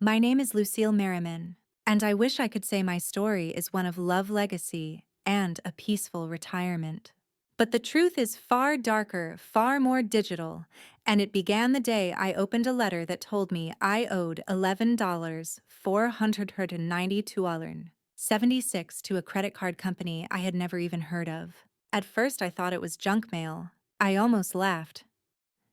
My name is Lucille Merriman, and I wish I could say my story is one of love, legacy, and a peaceful retirement. But the truth is far darker, far more digital, and it began the day I opened a letter that told me I owed $11,492.76 to a credit card company I had never even heard of. At first I thought it was junk mail. I almost laughed.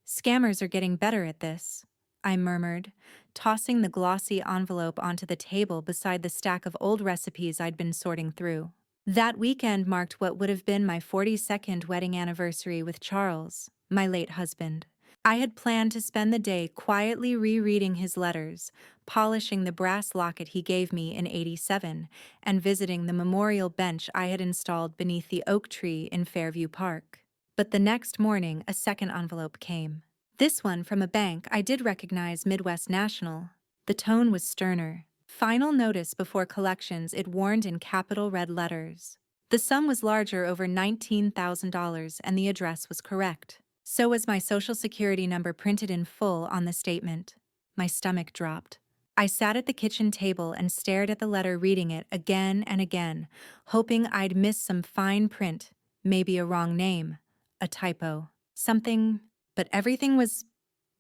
Scammers are getting better at this, I murmured, tossing the glossy envelope onto the table beside the stack of old recipes I'd been sorting through. That weekend marked what would have been my 42nd wedding anniversary with Charles, my late husband. I had planned to spend the day quietly rereading his letters, polishing the brass locket he gave me in '87, and visiting the memorial bench I had installed beneath the oak tree in Fairview Park. But the next morning, a second envelope came. This one from a bank I did recognize, Midwest National. The tone was sterner. Final notice before collections, it warned in capital red letters. The sum was larger, over $19,000, and the address was correct. So was my social security number printed in full on the statement. My stomach dropped. I sat at the kitchen table and stared at the letter, reading it again and again, hoping I'd miss some fine print, maybe a wrong name, a typo, something, but everything was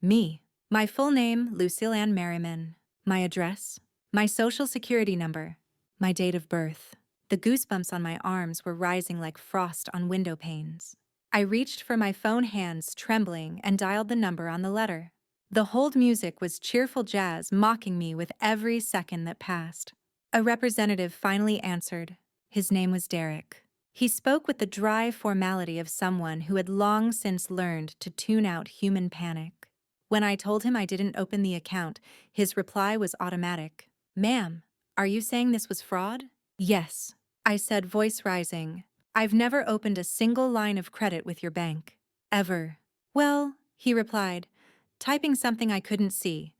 me. My full name, Lucille Ann Merriman. My address, my social security number, my date of birth. The goosebumps on my arms were rising like frost on window panes. I reached for my phone, hands trembling, and dialed the number on the letter. The hold music was cheerful jazz, mocking me with every second that passed. A representative finally answered. His name was Derek. He spoke with the dry formality of someone who had long since learned to tune out human panic. When I told him I didn't open the account, his reply was automatic. "Ma'am, are you saying this was fraud?" "Yes," I said, voice rising. "I've never opened a single line of credit with your bank. Ever." "Well," he replied, typing something I couldn't see,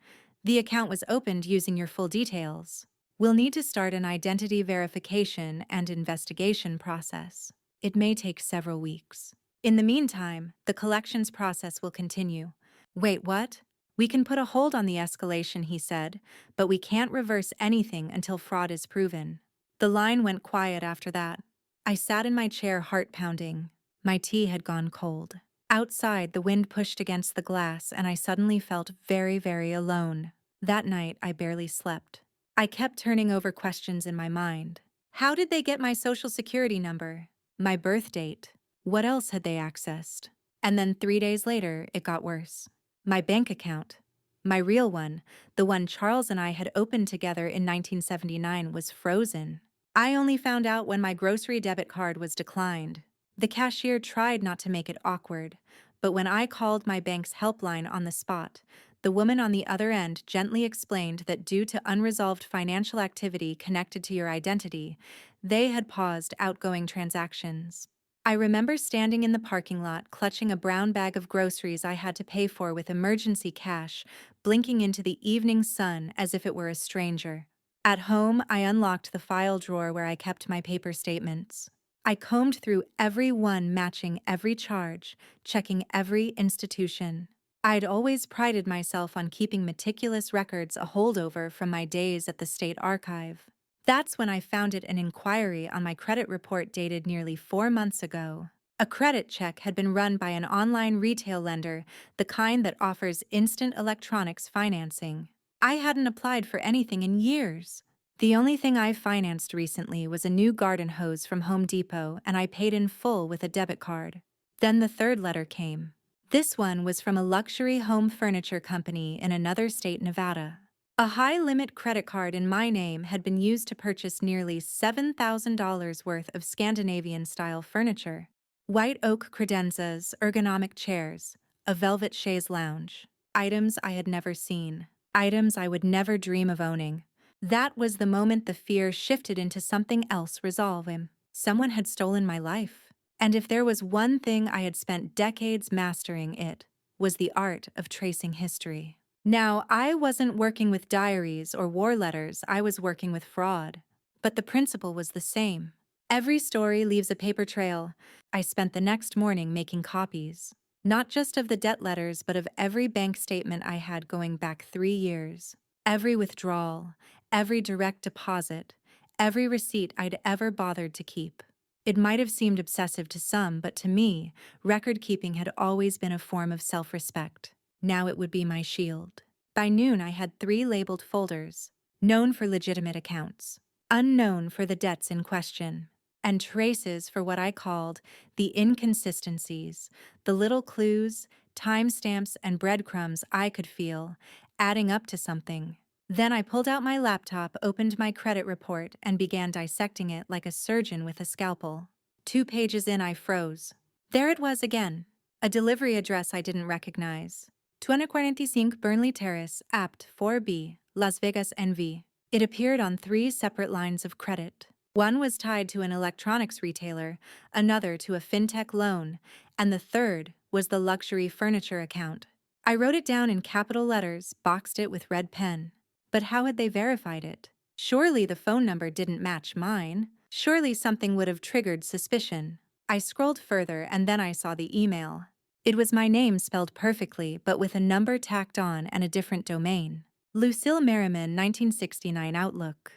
"the account was opened using your full details. We'll need to start an identity verification and investigation process. It may take several weeks. In the meantime, the collections process will continue." "Wait, what?" "We can put a hold on the escalation," he said, "but we can't reverse anything until fraud is proven." The line went quiet after that. I sat in my chair, heart pounding. My tea had gone cold. Outside, the wind pushed against the glass, and I suddenly felt very, very alone. That night, I barely slept. I kept turning over questions in my mind. How did they get my social security number? My birth date? What else had they accessed? And then 3 days later, it got worse. My bank account, my real one, the one Charles and I had opened together in 1979, was frozen. I only found out when my grocery debit card was declined. The cashier tried not to make it awkward, but when I called my bank's helpline on the spot, the woman on the other end gently explained that due to unresolved financial activity connected to your identity, they had paused outgoing transactions. I remember standing in the parking lot, clutching a brown bag of groceries I had to pay for with emergency cash, blinking into the evening sun as if it were a stranger. At home, I unlocked the file drawer where I kept my paper statements. I combed through every one, matching every charge, checking every institution. I'd always prided myself on keeping meticulous records, a holdover from my days at the state archive. That's when I found an inquiry on my credit report dated nearly 4 months ago. A credit check had been run by an online retail lender, the kind that offers instant electronics financing. I hadn't applied for anything in years. The only thing I financed recently was a new garden hose from Home Depot, and I paid in full with a debit card. Then the third letter came. This one was from a luxury home furniture company in another state, Nevada. A high-limit credit card in my name had been used to purchase nearly $7,000 worth of Scandinavian-style furniture. White oak credenzas, ergonomic chairs, a velvet chaise lounge. Items I had never seen. Items I would never dream of owning. That was the moment the fear shifted into something else, resolving. Someone had stolen my life. And if there was one thing I had spent decades mastering, it was the art of tracing history. Now, I wasn't working with diaries or war letters, I was working with fraud. But the principle was the same. Every story leaves a paper trail. I spent the next morning making copies, not just of the debt letters, but of every bank statement I had going back 3 years. Every withdrawal, every direct deposit, every receipt I'd ever bothered to keep. It might have seemed obsessive to some, but to me, record keeping had always been a form of self-respect. Now it would be my shield. By noon, I had 3 labeled folders: known for legitimate accounts, unknown for the debts in question, and traces for what I called the inconsistencies, the little clues, timestamps, and breadcrumbs I could feel, adding up to something. Then I pulled out my laptop, opened my credit report, and began dissecting it like a surgeon with a scalpel. 2 pages in, I froze. There it was again, a delivery address I didn't recognize. 245 Burnley Terrace, Apt 4B, Las Vegas, NV. It appeared on 3 separate lines of credit. One was tied to an electronics retailer, another to a fintech loan, and the third was the luxury furniture account. I wrote it down in capital letters, boxed it with red pen. But how had they verified it? Surely the phone number didn't match mine. Surely something would have triggered suspicion. I scrolled further and then I saw the email. It was my name spelled perfectly, but with a number tacked on and a different domain. Lucille Merriman, 1969 Outlook.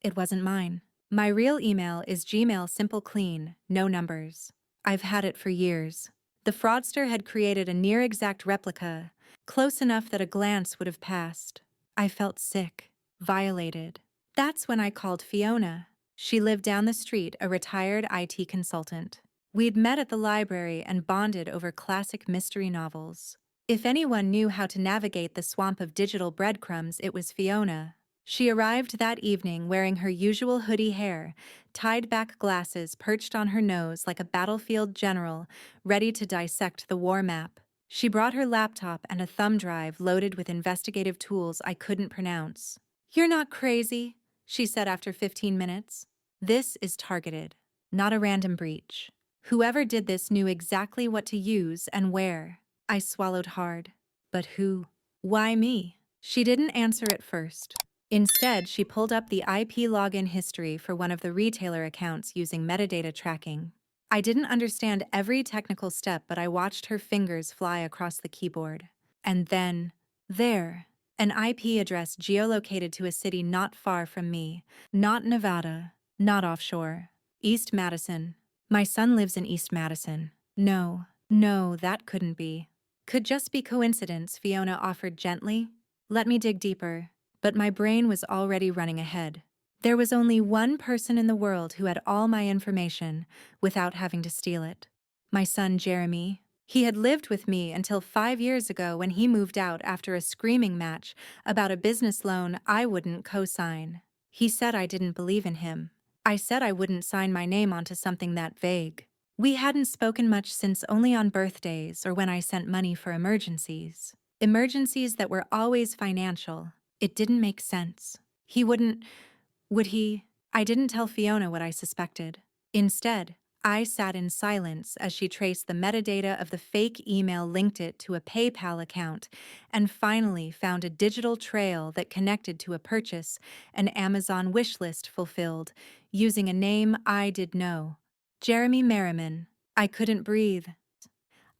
It wasn't mine. My real email is Gmail, simple, clean, no numbers. I've had it for years. The fraudster had created a near-exact replica, close enough that a glance would have passed. I felt sick, violated. That's when I called Fiona. She lived down the street, a retired IT consultant. We'd met at the library and bonded over classic mystery novels. If anyone knew how to navigate the swamp of digital breadcrumbs, it was Fiona. She arrived that evening wearing her usual hoodie hair, tied-back glasses perched on her nose like a battlefield general, ready to dissect the war map. She brought her laptop and a thumb drive loaded with investigative tools I couldn't pronounce. "You're not crazy," she said after 15 minutes. "This is targeted, not a random breach. Whoever did this knew exactly what to use and where." I swallowed hard. But who? Why me? She didn't answer at first. Instead, she pulled up the IP login history for one of the retailer accounts using metadata tracking. I didn't understand every technical step, but I watched her fingers fly across the keyboard. And then, there, an IP address geolocated to a city not far from me. Not Nevada, not offshore. East Madison. My son lives in East Madison. No, that couldn't be. Could just be coincidence, Fiona offered gently. Let me dig deeper. But my brain was already running ahead. There was only one person in the world who had all my information without having to steal it. My son, Jeremy. He had lived with me until 5 years ago when he moved out after a screaming match about a business loan I wouldn't co-sign. He said I didn't believe in him. I said I wouldn't sign my name onto something that vague. We hadn't spoken much since only on birthdays or when I sent money for emergencies. Emergencies that were always financial. It didn't make sense. He wouldn't... Would he? I didn't tell Fiona what I suspected. Instead, I sat in silence as she traced the metadata of the fake email, linked it to a PayPal account, and finally found a digital trail that connected to a purchase an Amazon wish list fulfilled, using a name I did know. Jeremy Merriman. I couldn't breathe.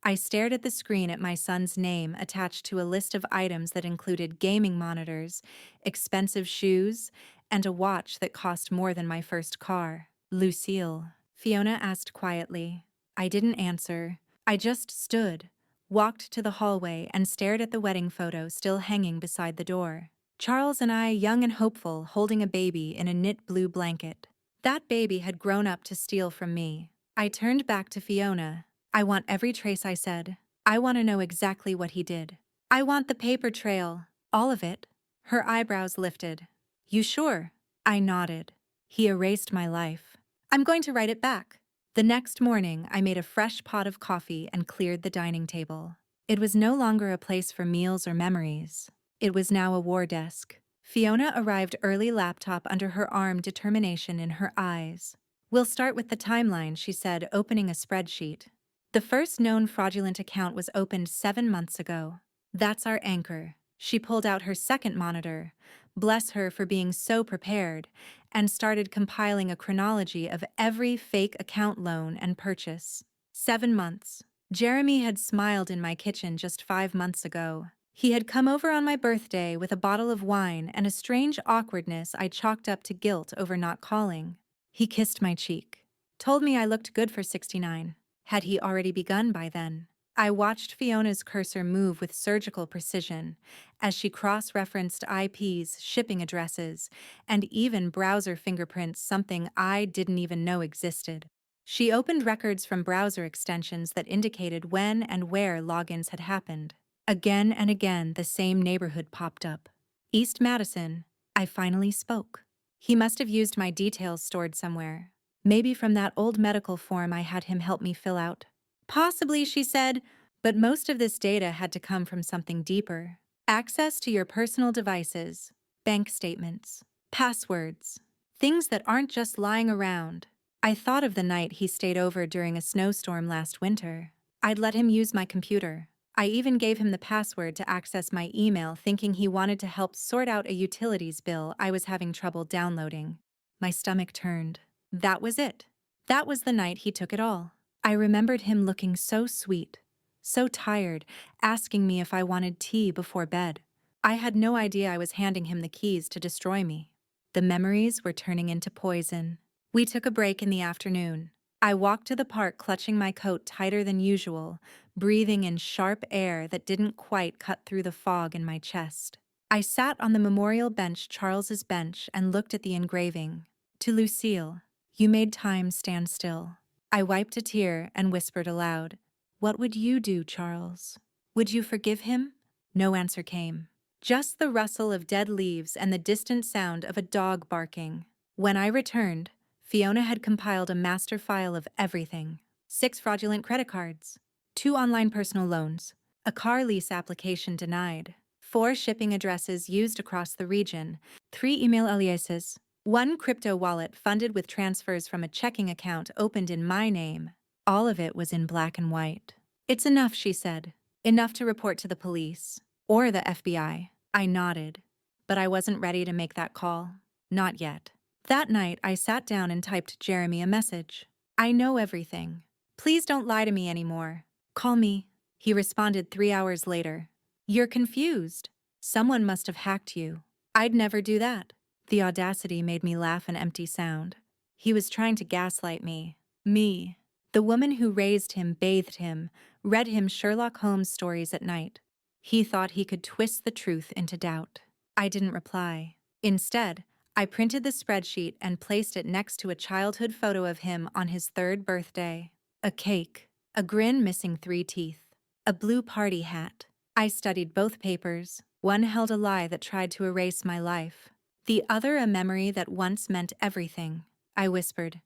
I stared at the screen at my son's name attached to a list of items that included gaming monitors, expensive shoes, and a watch that cost more than my first car. "Lucille," Fiona asked quietly. I didn't answer. I just stood, walked to the hallway, and stared at the wedding photo still hanging beside the door. Charles and I, young and hopeful, holding a baby in a knit blue blanket. That baby had grown up to steal from me. I turned back to Fiona. "I want every trace," I said. "I want to know exactly what he did. I want the paper trail, all of it." Her eyebrows lifted. "You sure?" I nodded. "He erased my life. I'm going to write it back." The next morning, I made a fresh pot of coffee and cleared the dining table. It was no longer a place for meals or memories. It was now a war desk. Fiona arrived early, laptop under her arm, determination in her eyes. "We'll start with the timeline," she said, opening a spreadsheet. "The first known fraudulent account was opened 7 months ago. That's our anchor." She pulled out her second monitor, bless her for being so prepared, and started compiling a chronology of every fake account, loan, and purchase. 7 months. Jeremy had smiled in my kitchen just 5 months ago. He had come over on my birthday with a bottle of wine and a strange awkwardness I chalked up to guilt over not calling. He kissed my cheek. Told me I looked good for 69. Had he already begun by then? I watched Fiona's cursor move with surgical precision as she cross-referenced IPs, shipping addresses, and even browser fingerprints, something I didn't even know existed. She opened records from browser extensions that indicated when and where logins had happened. Again and again, the same neighborhood popped up. East Madison. I finally spoke. He must have used my details stored somewhere. Maybe from that old medical form I had him help me fill out. Possibly, she said, but most of this data had to come from something deeper. Access to your personal devices, bank statements, passwords, things that aren't just lying around. I thought of the night he stayed over during a snowstorm last winter. I'd let him use my computer. I even gave him the password to access my email, thinking he wanted to help sort out a utilities bill I was having trouble downloading. My stomach turned. That was it. That was the night he took it all. I remembered him looking so sweet, so tired, asking me if I wanted tea before bed. I had no idea I was handing him the keys to destroy me. The memories were turning into poison. We took a break in the afternoon. I walked to the park clutching my coat tighter than usual, breathing in sharp air that didn't quite cut through the fog in my chest. I sat on the memorial bench, Charles's bench, and looked at the engraving. To Lucille, you made time stand still. I wiped a tear and whispered aloud, "What would you do, Charles? Would you forgive him?" No answer came. Just the rustle of dead leaves and the distant sound of a dog barking. When I returned, Fiona had compiled a master file of everything. 6 fraudulent credit cards, 2 online personal loans, a car lease application denied, 4 shipping addresses used across the region, 3 email aliases, 1 crypto wallet funded with transfers from a checking account opened in my name. All of it was in black and white. "It's enough," she said. "Enough to report to the police. Or the FBI." I nodded, but I wasn't ready to make that call. Not yet. That night, I sat down and typed Jeremy a message. "I know everything. Please don't lie to me anymore. Call me." He responded 3 hours later. "You're confused. Someone must have hacked you." I'd never do that. The audacity made me laugh an empty sound. He was trying to gaslight me. Me. The woman who raised him, bathed him, read him Sherlock Holmes stories at night. He thought he could twist the truth into doubt. I didn't reply. Instead, I printed the spreadsheet and placed it next to a childhood photo of him on his 3rd birthday. A cake, a grin missing 3 teeth, a blue party hat. I studied both papers. One held a lie that tried to erase my life. The other a memory that once meant everything. I whispered,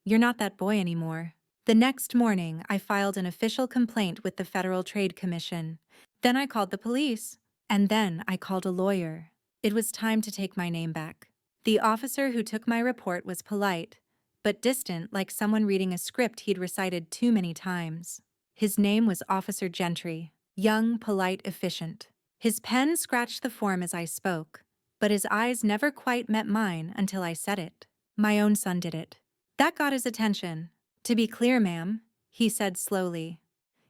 "You're not that boy anymore." The next morning, I filed an official complaint with the Federal Trade Commission. Then I called the police. And then I called a lawyer. It was time to take my name back. The officer who took my report was polite, but distant, like someone reading a script he'd recited too many times. His name was Officer Gentry. Young, polite, efficient. His pen scratched the form as I spoke, but his eyes never quite met mine until I said it. "My own son did it." That got his attention. "To be clear, ma'am," he said slowly,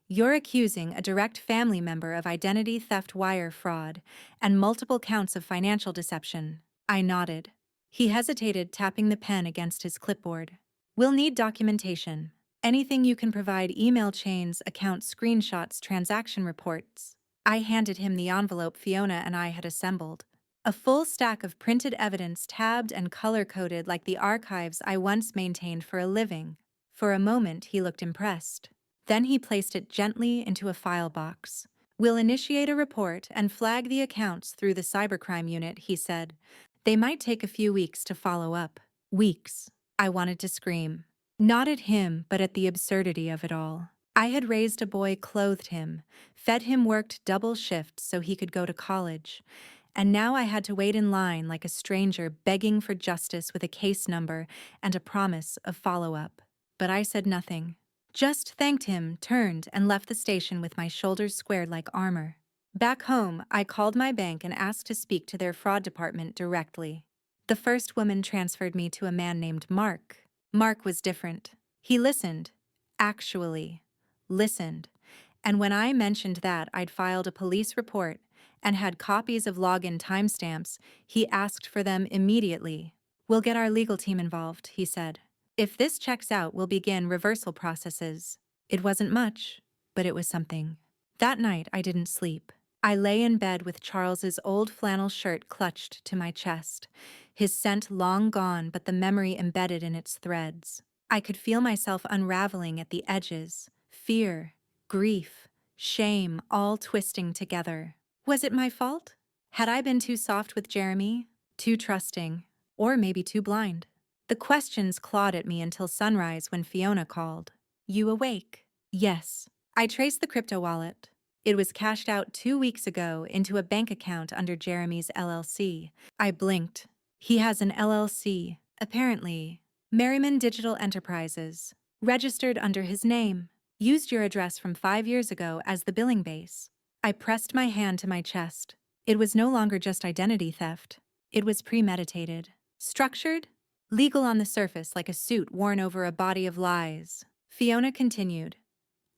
"you're accusing a direct family member of identity theft, wire fraud, and multiple counts of financial deception." I nodded. He hesitated, tapping the pen against his clipboard. "We'll need documentation. Anything you can provide: email chains, account screenshots, transaction reports." I handed him the envelope Fiona and I had assembled. A full stack of printed evidence, tabbed and color-coded like the archives I once maintained for a living. For a moment, he looked impressed. Then he placed it gently into a file box. "We'll initiate a report and flag the accounts through the cybercrime unit," he said. "They might take a few weeks to follow up." Weeks. I wanted to scream. Not at him, but at the absurdity of it all. I had raised a boy, clothed him, fed him, worked double shifts so he could go to college. And now I had to wait in line like a stranger begging for justice with a case number and a promise of follow-up. But I said nothing. Just thanked him, turned, and left the station with my shoulders squared like armor. Back home, I called my bank and asked to speak to their fraud department directly. The first woman transferred me to a man named Mark. Mark was different. He listened. Actually listened. And when I mentioned that I'd filed a police report and had copies of login timestamps, he asked for them immediately. "We'll get our legal team involved," he said. "If this checks out, we'll begin reversal processes." It wasn't much, but it was something. That night, I didn't sleep. I lay in bed with Charles's old flannel shirt clutched to my chest, his scent long gone but the memory embedded in its threads. I could feel myself unraveling at the edges, fear, grief, shame all twisting together. Was it my fault? Had I been too soft with Jeremy? Too trusting? Or maybe too blind? The questions clawed at me until sunrise when Fiona called. "You awake?" "Yes." I traced the crypto wallet. It was cashed out 2 weeks ago into a bank account under Jeremy's LLC. I blinked. He has an LLC, apparently. Merriman Digital Enterprises. Registered under his name. Used your address from 5 years ago as the billing base. I pressed my hand to my chest. It was no longer just identity theft. It was premeditated. Structured? Legal on the surface, like a suit worn over a body of lies. Fiona continued.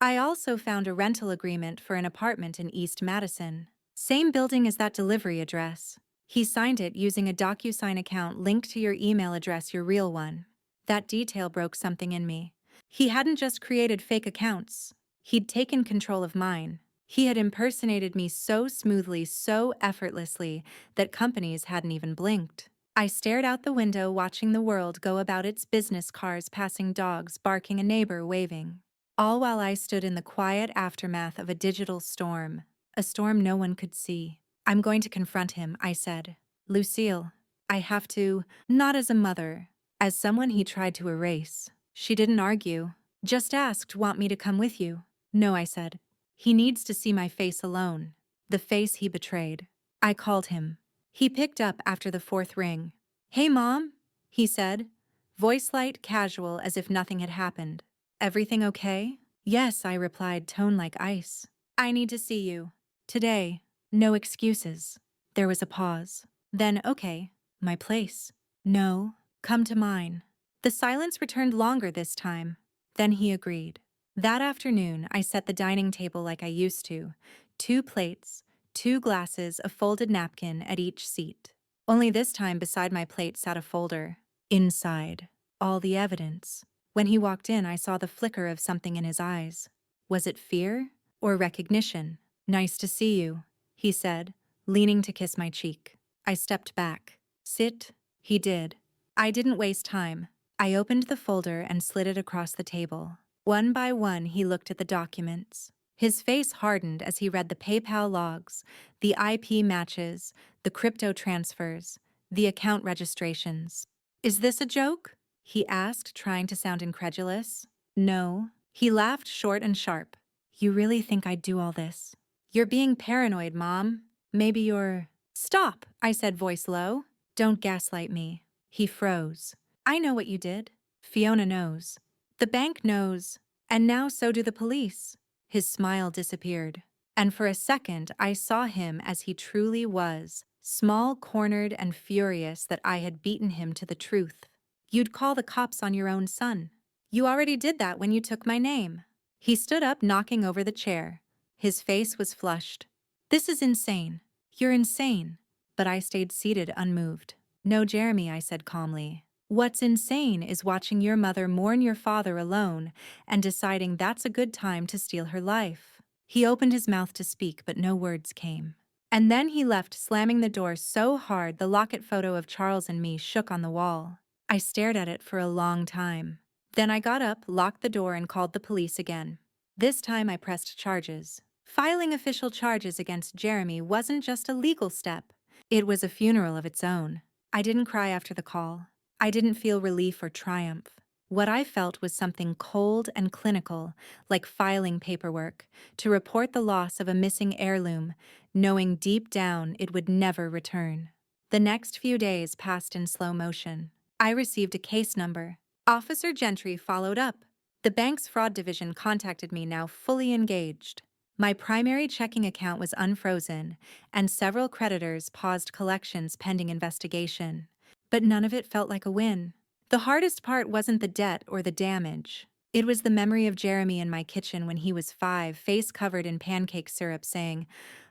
I also found a rental agreement for an apartment in East Madison. Same building as that delivery address. He signed it using a DocuSign account linked to your email address, your real one. That detail broke something in me. He hadn't just created fake accounts. He'd taken control of mine. He had impersonated me so smoothly, so effortlessly, that companies hadn't even blinked. I stared out the window, watching the world go about its business, cars passing, dogs barking, a neighbor waving. All while I stood in the quiet aftermath of a digital storm, a storm no one could see. "I'm going to confront him," I said. "Lucille, I have to, not as a mother, as someone he tried to erase." She didn't argue, just asked, "Want me to come with you?" "No," I said. "He needs to see my face alone, the face he betrayed." I called him. He picked up after the 4th ring. "Hey, Mom," he said, voice light, casual, as if nothing had happened. "Everything okay?" "Yes," I replied, tone like ice. "I need to see you. Today. No excuses." There was a pause. Then, "Okay, my place." "No, come to mine." The silence returned longer this time. Then he agreed. That afternoon, I set the dining table like I used to. 2 plates, 2 glasses, a folded napkin at each seat. Only this time beside my plate sat a folder. Inside, all the evidence. When he walked in, I saw the flicker of something in his eyes. Was it fear or recognition? "Nice to see you," he said, leaning to kiss my cheek. I stepped back. "Sit." He did. I didn't waste time. I opened the folder and slid it across the table. One by one, he looked at the documents. His face hardened as he read the PayPal logs, the IP matches, the crypto transfers, the account registrations. "Is this a joke?" he asked, trying to sound incredulous. "No." He laughed short and sharp. "You really think I'd do all this?" "You're being paranoid, Mom. Maybe you're—" "Stop," I said, voice low. "Don't gaslight me." He froze. "I know what you did. Fiona knows. The bank knows. And now so do the police." His smile disappeared. And for a second, I saw him as he truly was, small, cornered, and furious that I had beaten him to the truth. "You'd call the cops on your own son. You already did that when you took my name." He stood up, knocking over the chair. His face was flushed. "This is insane. You're insane." But I stayed seated, unmoved. "No, Jeremy," I said calmly. "What's insane is watching your mother mourn your father alone and deciding that's a good time to steal her life." He opened his mouth to speak, but no words came. And then he left, slamming the door so hard the locket photo of Charles and me shook on the wall. I stared at it for a long time. Then I got up, locked the door, and called the police again. This time I pressed charges. Filing official charges against Jeremy wasn't just a legal step. It was a funeral of its own. I didn't cry after the call. I didn't feel relief or triumph. What I felt was something cold and clinical, like filing paperwork, to report the loss of a missing heirloom, knowing deep down it would never return. The next few days passed in slow motion. I received a case number. Officer Gentry followed up. The bank's fraud division contacted me, now fully engaged. My primary checking account was unfrozen, and several creditors paused collections pending investigation. But none of it felt like a win. The hardest part wasn't the debt or the damage. It was the memory of Jeremy in my kitchen when he was 5, face covered in pancake syrup, saying,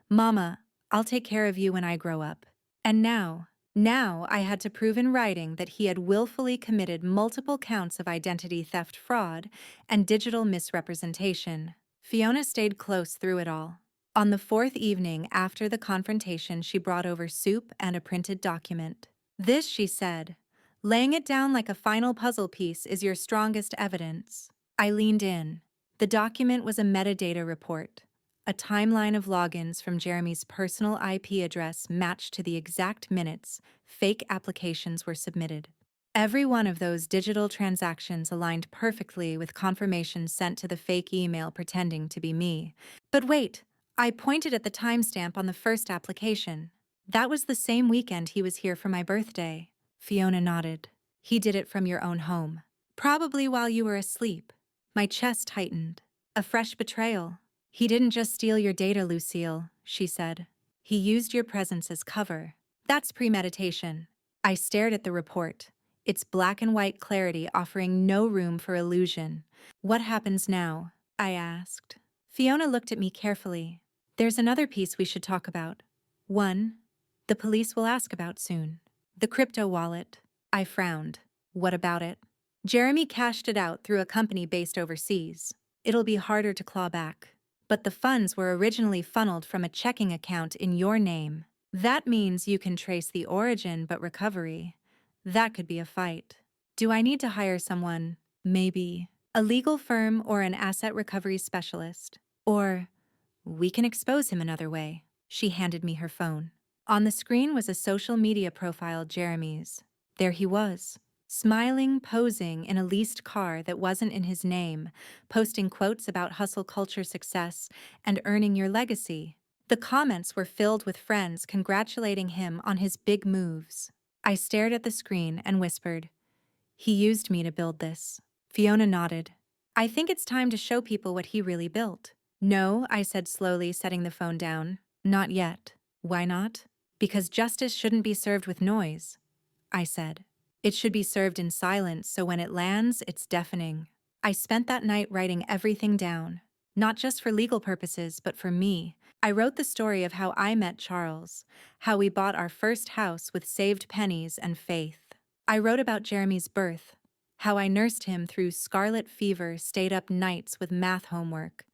"Mama, I'll take care of you when I grow up. And now I had to prove in writing that he had willfully committed multiple counts of identity theft fraud and digital misrepresentation. Fiona stayed close through it all. On the fourth evening after the confrontation, she brought over soup and a printed document. This, she said, laying it down like a final puzzle piece is your strongest evidence. I leaned in. The document was a metadata report. A timeline of logins from Jeremy's personal IP address matched to the exact minutes fake applications were submitted. Every one of those digital transactions aligned perfectly with confirmations sent to the fake email pretending to be me. But wait, I pointed at the timestamp on the first application. That was the same weekend he was here for my birthday. Fiona nodded. He did it from your own home. Probably while you were asleep. My chest tightened. A fresh betrayal. He didn't just steal your data, Lucille, she said. He used your presence as cover. That's premeditation. I stared at the report, its black and white clarity offering no room for illusion. What happens now? I asked. Fiona looked at me carefully. There's another piece we should talk about. One, the police will ask about soon. The crypto wallet. I frowned. What about it? Jeremy cashed it out through a company based overseas. It'll be harder to claw back. But the funds were originally funneled from a checking account in your name. That means you can trace the origin, but recovery. That could be a fight. Do I need to hire someone? Maybe. A legal firm or an asset recovery specialist. Or we can expose him another way. She handed me her phone. On the screen was a social media profile, Jeremy's. There he was, smiling, posing in a leased car that wasn't in his name, posting quotes about hustle culture success and earning your legacy. The comments were filled with friends congratulating him on his big moves. I stared at the screen and whispered, "He used me to build this." Fiona nodded. "I think it's time to show people what he really built." "No," I said slowly, setting the phone down. "Not yet." "Why not?" "Because justice shouldn't be served with noise," I said. "It should be served in silence, so when it lands, it's deafening." I spent that night writing everything down, not just for legal purposes, but for me. I wrote the story of how I met Charles, how we bought our first house with saved pennies and faith. I wrote about Jeremy's birth, how I nursed him through scarlet fever, stayed up nights with math homework,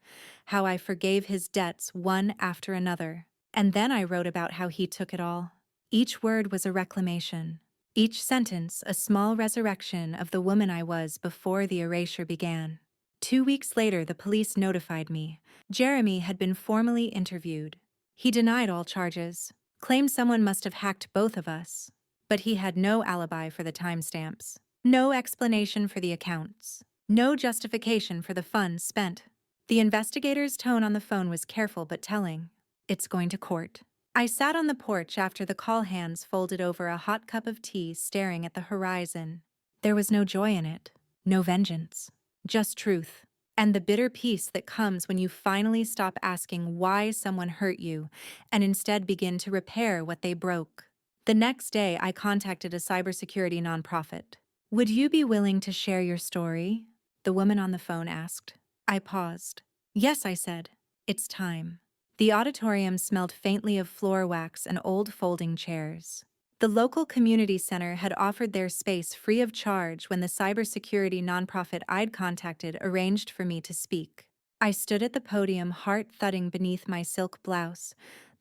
how I forgave his debts one after another. And then I wrote about how he took it all. Each word was a reclamation. Each sentence a small resurrection of the woman I was before the erasure began. 2 weeks later, the police notified me. Jeremy had been formally interviewed. He denied all charges, claimed someone must have hacked both of us. But he had no alibi for the timestamps, no explanation for the accounts, no justification for the funds spent. The investigator's tone on the phone was careful but telling. "It's going to court." I sat on the porch after the call, hands folded over a hot cup of tea, staring at the horizon. There was no joy in it, no vengeance, just truth. And the bitter peace that comes when you finally stop asking why someone hurt you and instead begin to repair what they broke. The next day, I contacted a cybersecurity nonprofit. "Would you be willing to share your story?" the woman on the phone asked. I paused. "Yes," I said. "It's time." The auditorium smelled faintly of floor wax and old folding chairs. The local community center had offered their space free of charge when the cybersecurity nonprofit I'd contacted arranged for me to speak. I stood at the podium, heart thudding beneath my silk blouse,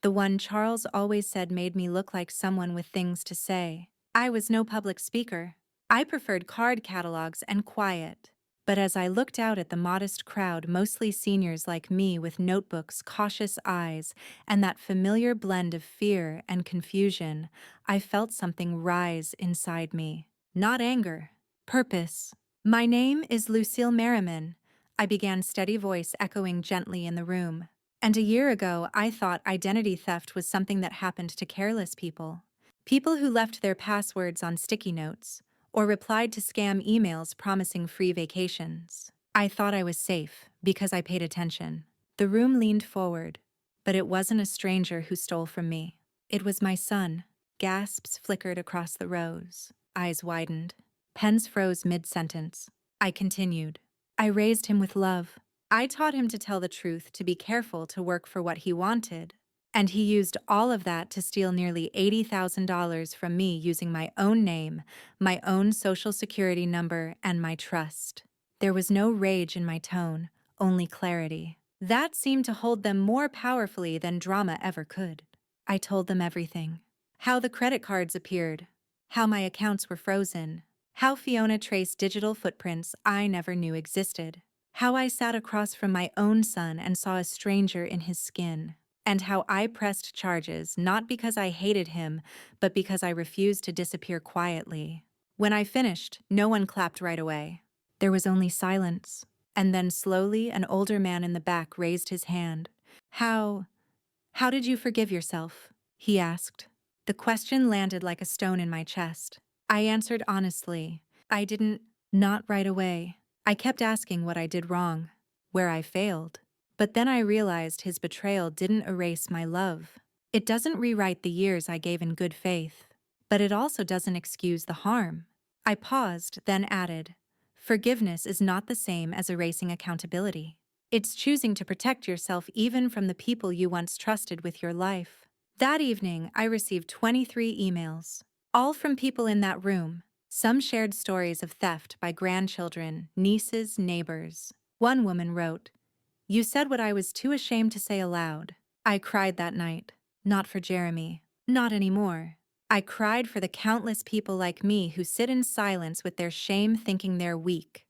the one Charles always said made me look like someone with things to say. I was no public speaker. I preferred card catalogs and quiet. But as I looked out at the modest crowd, mostly seniors like me with notebooks, cautious eyes, and that familiar blend of fear and confusion, I felt something rise inside me. Not anger, purpose. "My name is Lucille Merriman," I began, steady voice echoing gently in the room. "And a year ago, I thought identity theft was something that happened to careless people. People who left their passwords on sticky notes, or replied to scam emails promising free vacations. I thought I was safe because I paid attention." The room leaned forward, but it wasn't a stranger who stole from me. It was my son. Gasps flickered across the rows. Eyes widened. Pens froze mid-sentence. I continued. "I raised him with love. I taught him to tell the truth, to be careful, to work for what he wanted. And he used all of that to steal nearly $80,000 from me using my own name, my own social security number, and my trust. There was no rage in my tone, only clarity. That seemed to hold them more powerfully than drama ever could. I told them everything. How the credit cards appeared, how my accounts were frozen, how Fiona traced digital footprints I never knew existed, how I sat across from my own son and saw a stranger in his skin, and how I pressed charges not because I hated him, but because I refused to disappear quietly. When I finished, no one clapped right away. There was only silence, and then slowly an older man in the back raised his hand. How did you forgive yourself? He asked. The question landed like a stone in my chest. I answered honestly. I didn't, not right away. I kept asking what I did wrong, where I failed. But then I realized his betrayal didn't erase my love. It doesn't rewrite the years I gave in good faith. But it also doesn't excuse the harm. I paused, then added, forgiveness is not the same as erasing accountability. It's choosing to protect yourself even from the people you once trusted with your life. That evening, I received 23 emails, all from people in that room. Some shared stories of theft by grandchildren, nieces, neighbors. One woman wrote, "You said what I was too ashamed to say aloud." I cried that night. Not for Jeremy. Not anymore. I cried for the countless people like me who sit in silence with their shame thinking they're weak,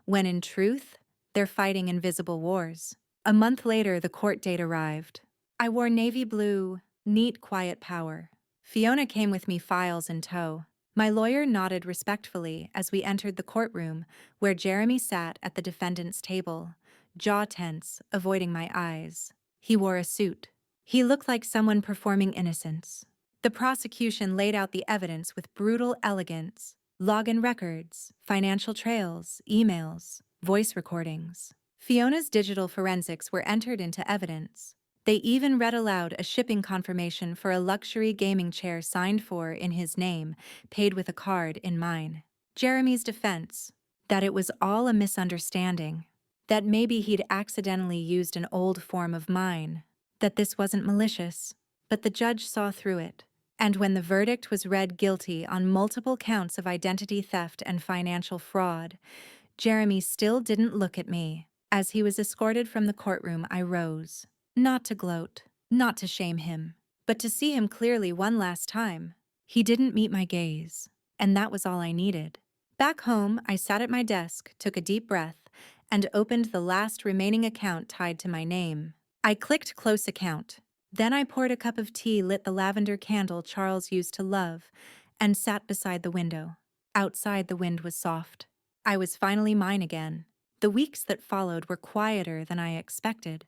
when in truth, they're fighting invisible wars. A month later, the court date arrived. I wore navy blue, neat, quiet power. Fiona came with me, files in tow. My lawyer nodded respectfully as we entered the courtroom, where Jeremy sat at the defendant's table, jaw tense, avoiding my eyes. He wore a suit. He looked like someone performing innocence. The prosecution laid out the evidence with brutal elegance. Login records, financial trails, emails, voice recordings. Fiona's digital forensics were entered into evidence. They even read aloud a shipping confirmation for a luxury gaming chair signed for in his name, paid with a card in mine. Jeremy's defense, that it was all a misunderstanding, that maybe he'd accidentally used an old form of mine, that this wasn't malicious, but the judge saw through it. And when the verdict was read guilty on multiple counts of identity theft and financial fraud, Jeremy still didn't look at me. As he was escorted from the courtroom, I rose. Not to gloat, not to shame him, but to see him clearly one last time. He didn't meet my gaze, and that was all I needed. Back home, I sat at my desk, took a deep breath, and opened the last remaining account tied to my name. I clicked Close Account. Then I poured a cup of tea, lit the lavender candle Charles used to love, and sat beside the window. Outside, the wind was soft. I was finally mine again. The weeks that followed were quieter than I expected.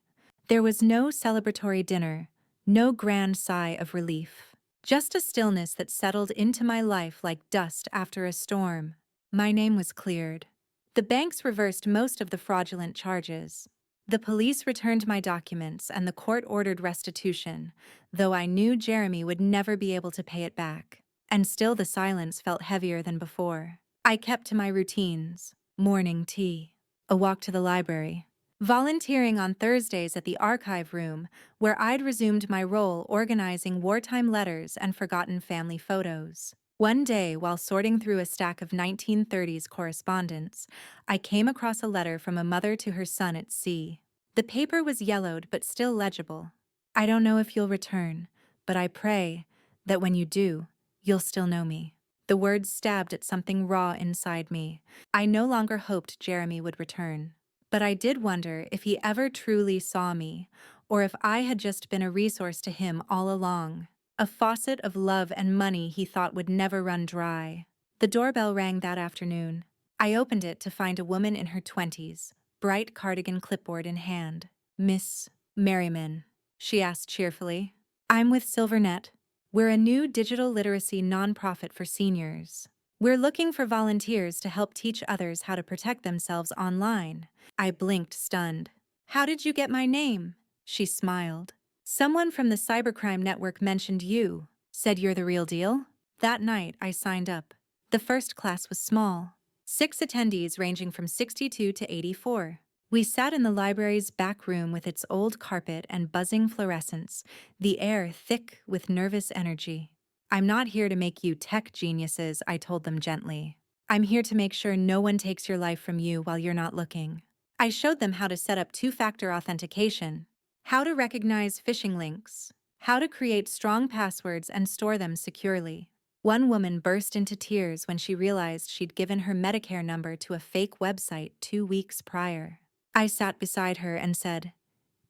There was no celebratory dinner, no grand sigh of relief, just a stillness that settled into my life like dust after a storm. My name was cleared. The banks reversed most of the fraudulent charges. The police returned my documents and the court ordered restitution, though I knew Jeremy would never be able to pay it back. And still the silence felt heavier than before. I kept to my routines: morning tea, a walk to the library, volunteering on Thursdays at the archive room, where I'd resumed my role organizing wartime letters and forgotten family photos. One day, while sorting through a stack of 1930s correspondence, I came across a letter from a mother to her son at sea. The paper was yellowed but still legible. "I don't know if you'll return, but I pray that when you do, you'll still know me." The words stabbed at something raw inside me. I no longer hoped Jeremy would return. But I did wonder if he ever truly saw me, or if I had just been a resource to him all along. A faucet of love and money he thought would never run dry. The doorbell rang that afternoon. I opened it to find a woman in her 20s, bright cardigan, clipboard in hand. "Miss Merriman," she asked cheerfully. "I'm with Silvernet. We're a new digital literacy nonprofit for seniors. We're looking for volunteers to help teach others how to protect themselves online." I blinked, stunned. "How did you get my name?" She smiled. "Someone from the cybercrime network mentioned you, said you're the real deal." That night, I signed up. The first class was small. 6 attendees ranging from 62 to 84. We sat in the library's back room with its old carpet and buzzing fluorescents, the air thick with nervous energy. I'm not here to make you tech geniuses, I told them gently. I'm here to make sure no one takes your life from you while you're not looking. I showed them how to set up two-factor authentication, how to recognize phishing links, how to create strong passwords and store them securely. One woman burst into tears when she realized she'd given her Medicare number to a fake website 2 weeks prior. I sat beside her and said,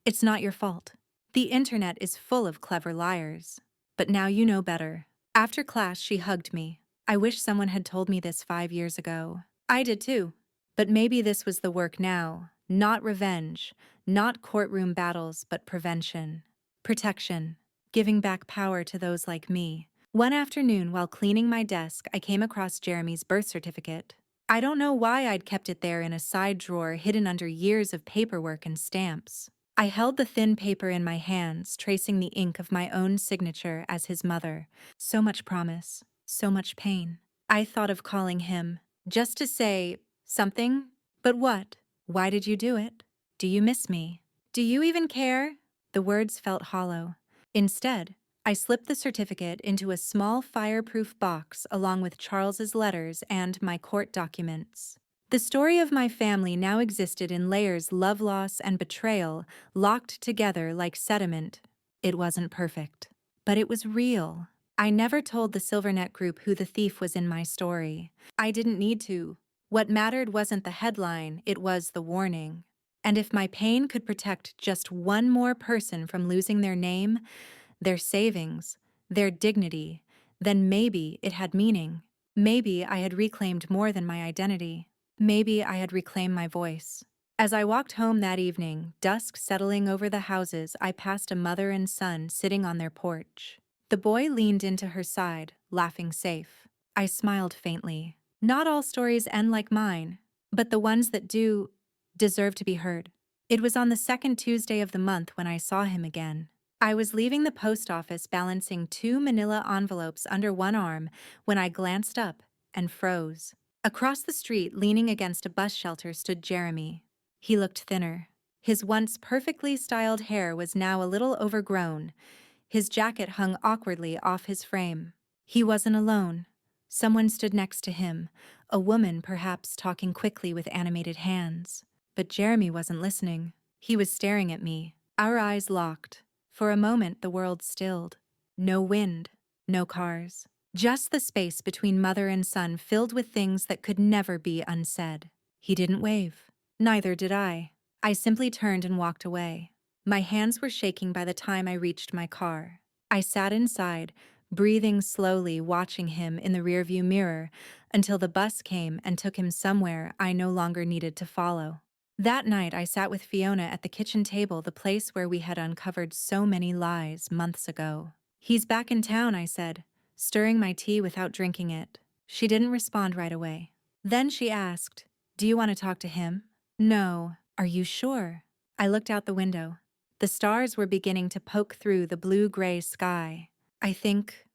"It's not your fault. The internet is full of clever liars. But now you know better." After class, she hugged me. I wish someone had told me this 5 years ago. I did too. But maybe this was the work now. Not revenge, not courtroom battles, but prevention. Protection. Giving back power to those like me. One afternoon, while cleaning my desk, I came across Jeremy's birth certificate. I don't know why I'd kept it there in a side drawer hidden under years of paperwork and stamps. I held the thin paper in my hands, tracing the ink of my own signature as his mother. So much promise, so much pain. I thought of calling him, just to say something. But what? Why did you do it? Do you miss me? Do you even care? The words felt hollow. Instead, I slipped the certificate into a small fireproof box along with Charles's letters and my court documents. The story of my family now existed in layers: love, loss, and betrayal, locked together like sediment. It wasn't perfect, but it was real. I never told the Silvernet group who the thief was in my story. I didn't need to. What mattered wasn't the headline, it was the warning. And if my pain could protect just one more person from losing their name, their savings, their dignity, then maybe it had meaning. Maybe I had reclaimed more than my identity. Maybe I had reclaimed my voice. As I walked home that evening, dusk settling over the houses, I passed a mother and son sitting on their porch. The boy leaned into her side, laughing safe. I smiled faintly. Not all stories end like mine, but the ones that do deserve to be heard. It was on the second Tuesday of the month when I saw him again. I was leaving the post office balancing 2 manila envelopes under one arm when I glanced up and froze. Across the street, leaning against a bus shelter, stood Jeremy. He looked thinner. His once perfectly styled hair was now a little overgrown. His jacket hung awkwardly off his frame. He wasn't alone. Someone stood next to him, a woman perhaps talking quickly with animated hands. But Jeremy wasn't listening. He was staring at me. Our eyes locked. For a moment, the world stilled. No wind, no cars. Just the space between mother and son filled with things that could never be unsaid. He didn't wave. Neither did I. I simply turned and walked away. My hands were shaking by the time I reached my car. I sat inside, breathing slowly, watching him in the rearview mirror until the bus came and took him somewhere I no longer needed to follow. That night, I sat with Fiona at the kitchen table, the place where we had uncovered so many lies months ago. "He's back in town," I said, stirring my tea without drinking it. She didn't respond right away. Then she asked, "Do you want to talk to him?" "No." "Are you sure?" I looked out the window. The stars were beginning to poke through the blue-gray sky. "I think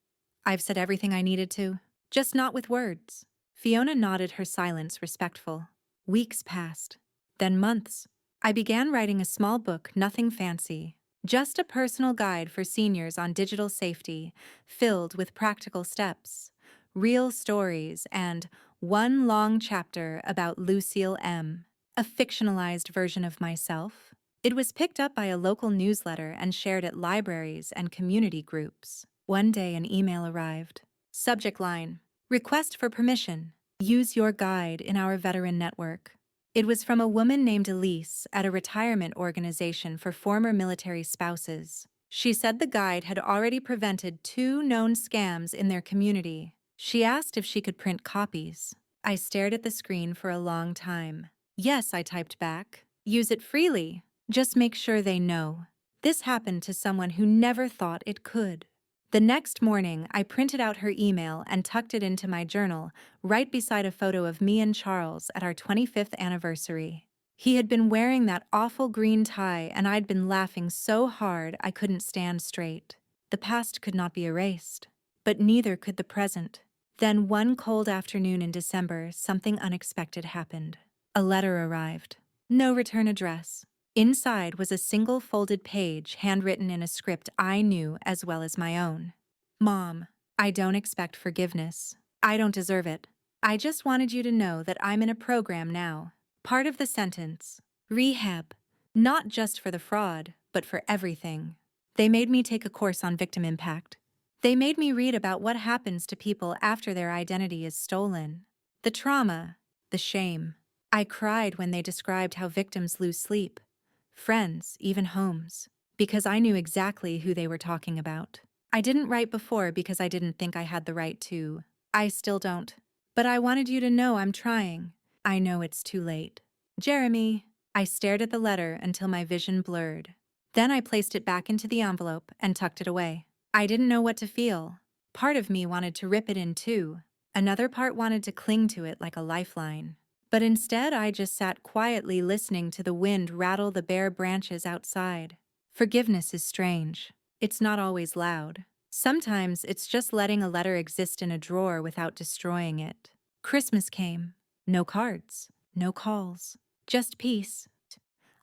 I've said everything I needed to, just not with words." Fiona nodded, her silence respectful. Weeks passed. Then months. I began writing a small book, nothing fancy, just a personal guide for seniors on digital safety, filled with practical steps, real stories, and one long chapter about Lucille M., a fictionalized version of myself. It was picked up by a local newsletter and shared at libraries and community groups. One day, an email arrived. Subject line: "Request for permission. Use your guide in our veteran network." It was from a woman named Elise at a retirement organization for former military spouses. She said the guide had already prevented 2 known scams in their community. She asked if she could print copies. I stared at the screen for a long time. "Yes," I typed back. "Use it freely. Just make sure they know." This happened to someone who never thought it could. The next morning, I printed out her email and tucked it into my journal, right beside a photo of me and Charles at our 25th anniversary. He had been wearing that awful green tie, and I'd been laughing so hard I couldn't stand straight. The past could not be erased, but neither could the present. Then one cold afternoon in December, something unexpected happened. A letter arrived. No return address. Inside was a single folded page handwritten in a script I knew as well as my own. Mom, I don't expect forgiveness. I don't deserve it. I just wanted you to know that I'm in a program now. Part of the sentence. Rehab. Not just for the fraud, but for everything. They made me take a course on victim impact. They made me read about what happens to people after their identity is stolen. The trauma, the shame. I cried when they described how victims lose sleep, friends, even homes, because I knew exactly who they were talking about. I didn't write before because I didn't think I had the right to. I still don't. But I wanted you to know I'm trying. I know it's too late. Jeremy. I stared at the letter until my vision blurred. Then I placed it back into the envelope and tucked it away. I didn't know what to feel. Part of me wanted to rip it in two. Another part wanted to cling to it like a lifeline. But instead, I just sat quietly listening to the wind rattle the bare branches outside. Forgiveness is strange. It's not always loud. Sometimes it's just letting a letter exist in a drawer without destroying it. Christmas came. No cards. No calls. Just peace.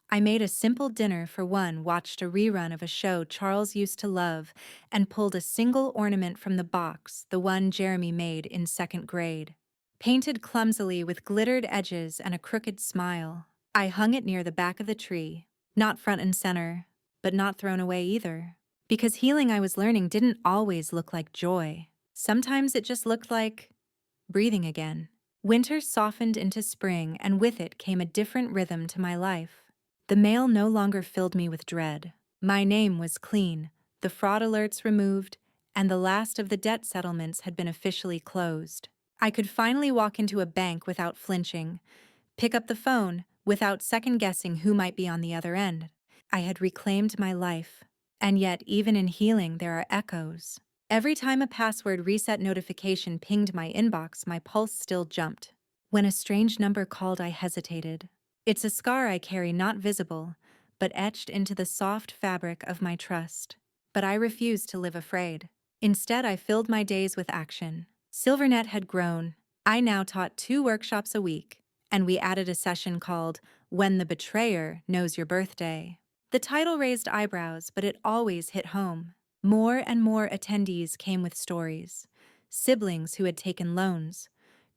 I made a simple dinner for one, watched a rerun of a show Charles used to love, and pulled a single ornament from the box, the one Jeremy made in second grade. Painted clumsily with glittered edges and a crooked smile, I hung it near the back of the tree, not front and center, but not thrown away either. Because healing I was learning didn't always look like joy. Sometimes it just looked like breathing again. Winter softened into spring, and with it came a different rhythm to my life. The mail no longer filled me with dread. My name was clean, the fraud alerts removed, and the last of the debt settlements had been officially closed. I could finally walk into a bank without flinching, pick up the phone without second-guessing who might be on the other end. I had reclaimed my life. And yet, even in healing, there are echoes. Every time a password reset notification pinged my inbox, my pulse still jumped. When a strange number called, I hesitated. It's a scar I carry, not visible, but etched into the soft fabric of my trust. But I refused to live afraid. Instead, I filled my days with action. Silvernet had grown. I now taught 2 workshops a week, and we added a session called When the Betrayer Knows Your Birthday. The title raised eyebrows, but it always hit home. More and more attendees came with stories. Siblings who had taken loans,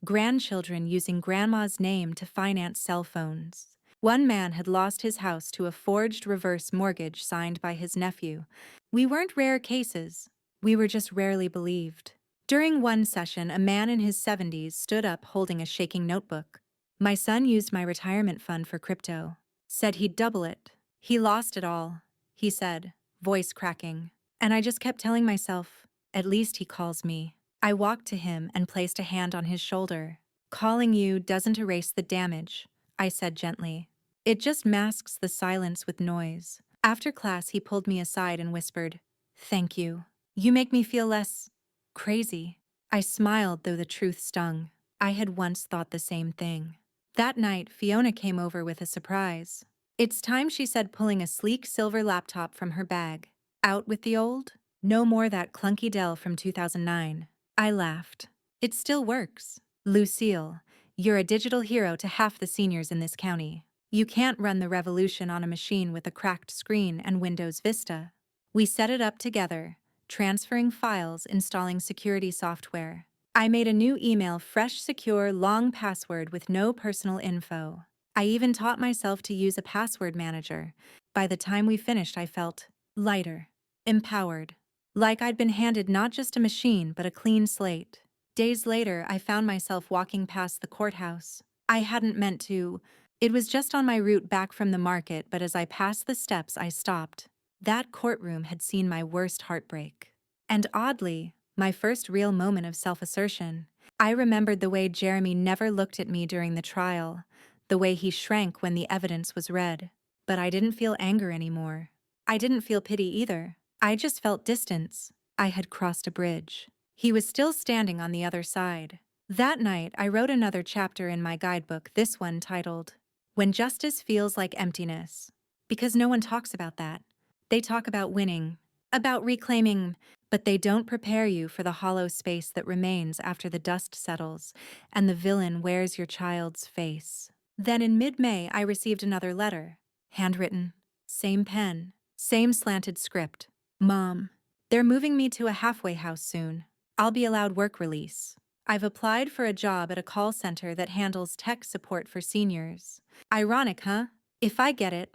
grandchildren using grandma's name to finance cell phones. One man had lost his house to a forged reverse mortgage signed by his nephew. We weren't rare cases. We were just rarely believed. During one session, a man in his 70s stood up holding a shaking notebook. My son used my retirement fund for crypto. Said he'd double it. He lost it all, he said, voice cracking. And I just kept telling myself, at least he calls me. I walked to him and placed a hand on his shoulder. Calling you doesn't erase the damage, I said gently. It just masks the silence with noise. After class, he pulled me aside and whispered, "Thank you. You make me feel less crazy." I smiled, though the truth stung. I had once thought the same thing. That night, Fiona came over with a surprise. "It's time," she said, pulling a sleek silver laptop from her bag. "Out with the old? No more that clunky Dell from 2009. I laughed. "It still works. Lucille, you're a digital hero to half the seniors in this county. You can't run the revolution on a machine with a cracked screen and Windows Vista." We set it up together, transferring files, installing security software. I made a new email, fresh, secure, long password with no personal info. I even taught myself to use a password manager. By the time we finished, I felt lighter, empowered, like I'd been handed not just a machine, but a clean slate. Days later, I found myself walking past the courthouse. I hadn't meant to. It was just on my route back from the market, but as I passed the steps, I stopped. That courtroom had seen my worst heartbreak. And oddly, my first real moment of self-assertion. I remembered the way Jeremy never looked at me during the trial, the way he shrank when the evidence was read. But I didn't feel anger anymore. I didn't feel pity either. I just felt distance. I had crossed a bridge. He was still standing on the other side. That night, I wrote another chapter in my guidebook, this one titled, When Justice Feels Like Emptiness. Because no one talks about that. They talk about winning, about reclaiming, but they don't prepare you for the hollow space that remains after the dust settles and the villain wears your child's face. Then in mid-May, I received another letter. Handwritten. Same pen. Same slanted script. Mom, they're moving me to a halfway house soon. I'll be allowed work release. I've applied for a job at a call center that handles tech support for seniors. Ironic, huh? If I get it,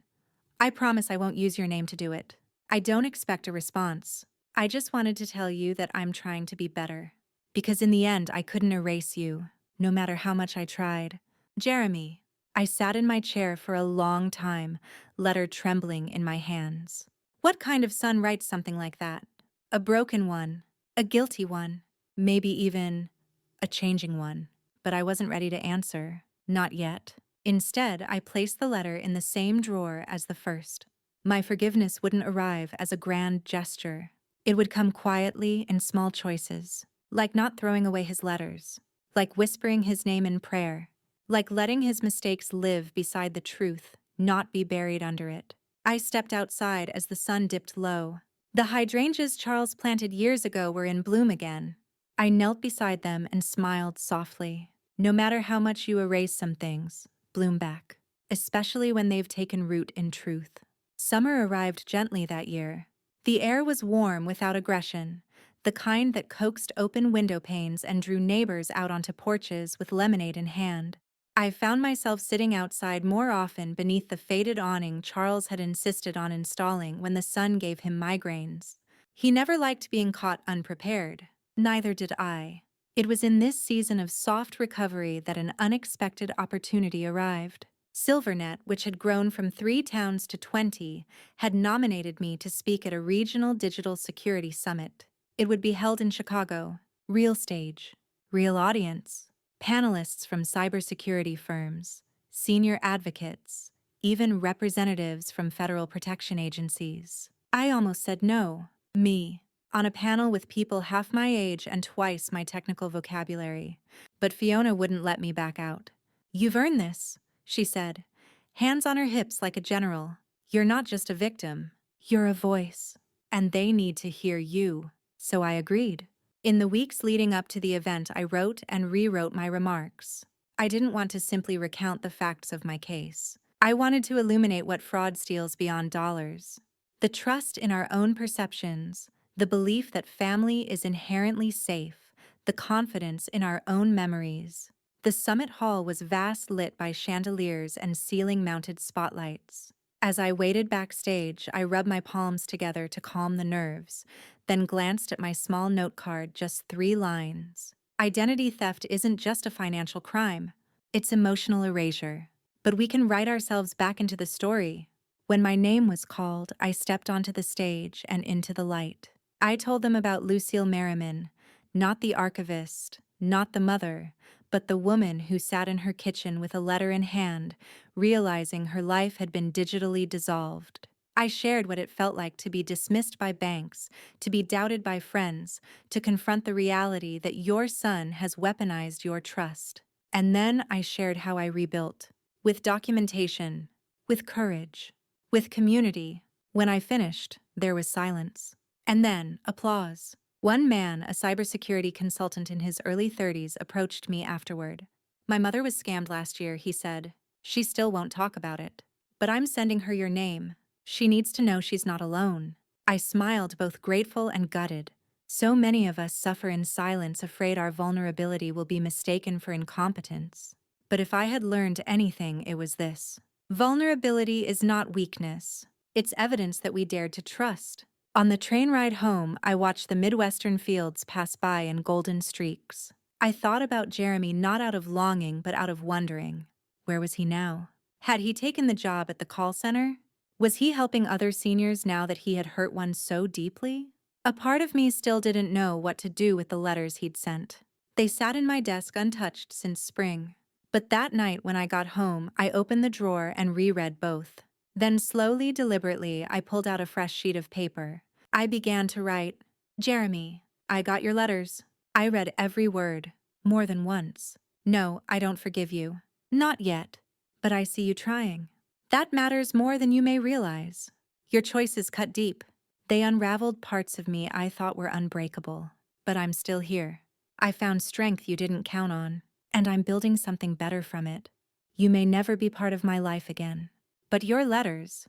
I promise I won't use your name to do it. I don't expect a response. I just wanted to tell you that I'm trying to be better. Because in the end, I couldn't erase you, no matter how much I tried. Jeremy. I sat in my chair for a long time, letter trembling in my hands. What kind of son writes something like that? A broken one, a guilty one, maybe even a changing one. But I wasn't ready to answer. Not yet. Instead, I placed the letter in the same drawer as the first. My forgiveness wouldn't arrive as a grand gesture. It would come quietly in small choices, like not throwing away his letters, like whispering his name in prayer, like letting his mistakes live beside the truth, not be buried under it. I stepped outside as the sun dipped low. The hydrangeas Charles planted years ago were in bloom again. I knelt beside them and smiled softly. No matter how much you erase some things, bloom back, especially when they've taken root in truth. Summer arrived gently that year. The air was warm without aggression, the kind that coaxed open window panes and drew neighbors out onto porches with lemonade in hand. I found myself sitting outside more often beneath the faded awning Charles had insisted on installing when the sun gave him migraines. He never liked being caught unprepared. Neither did I. It was in this season of soft recovery that an unexpected opportunity arrived. Silvernet, which had grown from 3 towns to 20, had nominated me to speak at a regional digital security summit. It would be held in Chicago. Real stage, real audience, panelists from cybersecurity firms, senior advocates, even representatives from federal protection agencies. I almost said no. Me. On a panel with people half my age and twice my technical vocabulary. But Fiona wouldn't let me back out. "You've earned this," she said, hands on her hips like a general. "You're not just a victim. You're a voice. And they need to hear you." So I agreed. In the weeks leading up to the event, I wrote and rewrote my remarks. I didn't want to simply recount the facts of my case. I wanted to illuminate what fraud steals beyond dollars. The trust in our own perceptions, the belief that family is inherently safe, the confidence in our own memories. The summit hall was vast, lit by chandeliers and ceiling-mounted spotlights. As I waited backstage, I rubbed my palms together to calm the nerves, then glanced at my small note card, just 3 lines. Identity theft isn't just a financial crime. It's emotional erasure. But we can write ourselves back into the story. When my name was called, I stepped onto the stage and into the light. I told them about Lucille Merriman, not the archivist, not the mother, but the woman who sat in her kitchen with a letter in hand, realizing her life had been digitally dissolved. I shared what it felt like to be dismissed by banks, to be doubted by friends, to confront the reality that your son has weaponized your trust. And then I shared how I rebuilt. With documentation, with courage, with community. When I finished, there was silence. And then, applause. One man, a cybersecurity consultant in his early 30s, approached me afterward. "My mother was scammed last year," he said. "She still won't talk about it. But I'm sending her your name. She needs to know she's not alone." I smiled, both grateful and gutted. So many of us suffer in silence, afraid our vulnerability will be mistaken for incompetence. But if I had learned anything, it was this. Vulnerability is not weakness. It's evidence that we dared to trust. On the train ride home, I watched the Midwestern fields pass by in golden streaks. I thought about Jeremy not out of longing, but out of wondering. Where was he now? Had he taken the job at the call center? Was he helping other seniors now that he had hurt one so deeply? A part of me still didn't know what to do with the letters he'd sent. They sat in my desk untouched since spring. But that night when I got home, I opened the drawer and reread both. Then slowly, deliberately, I pulled out a fresh sheet of paper. I began to write, "Jeremy, I got your letters. I read every word, more than once. No, I don't forgive you. Not yet. But I see you trying. That matters more than you may realize. Your choices cut deep. They unraveled parts of me I thought were unbreakable. But I'm still here. I found strength you didn't count on, and I'm building something better from it. You may never be part of my life again. But your letters,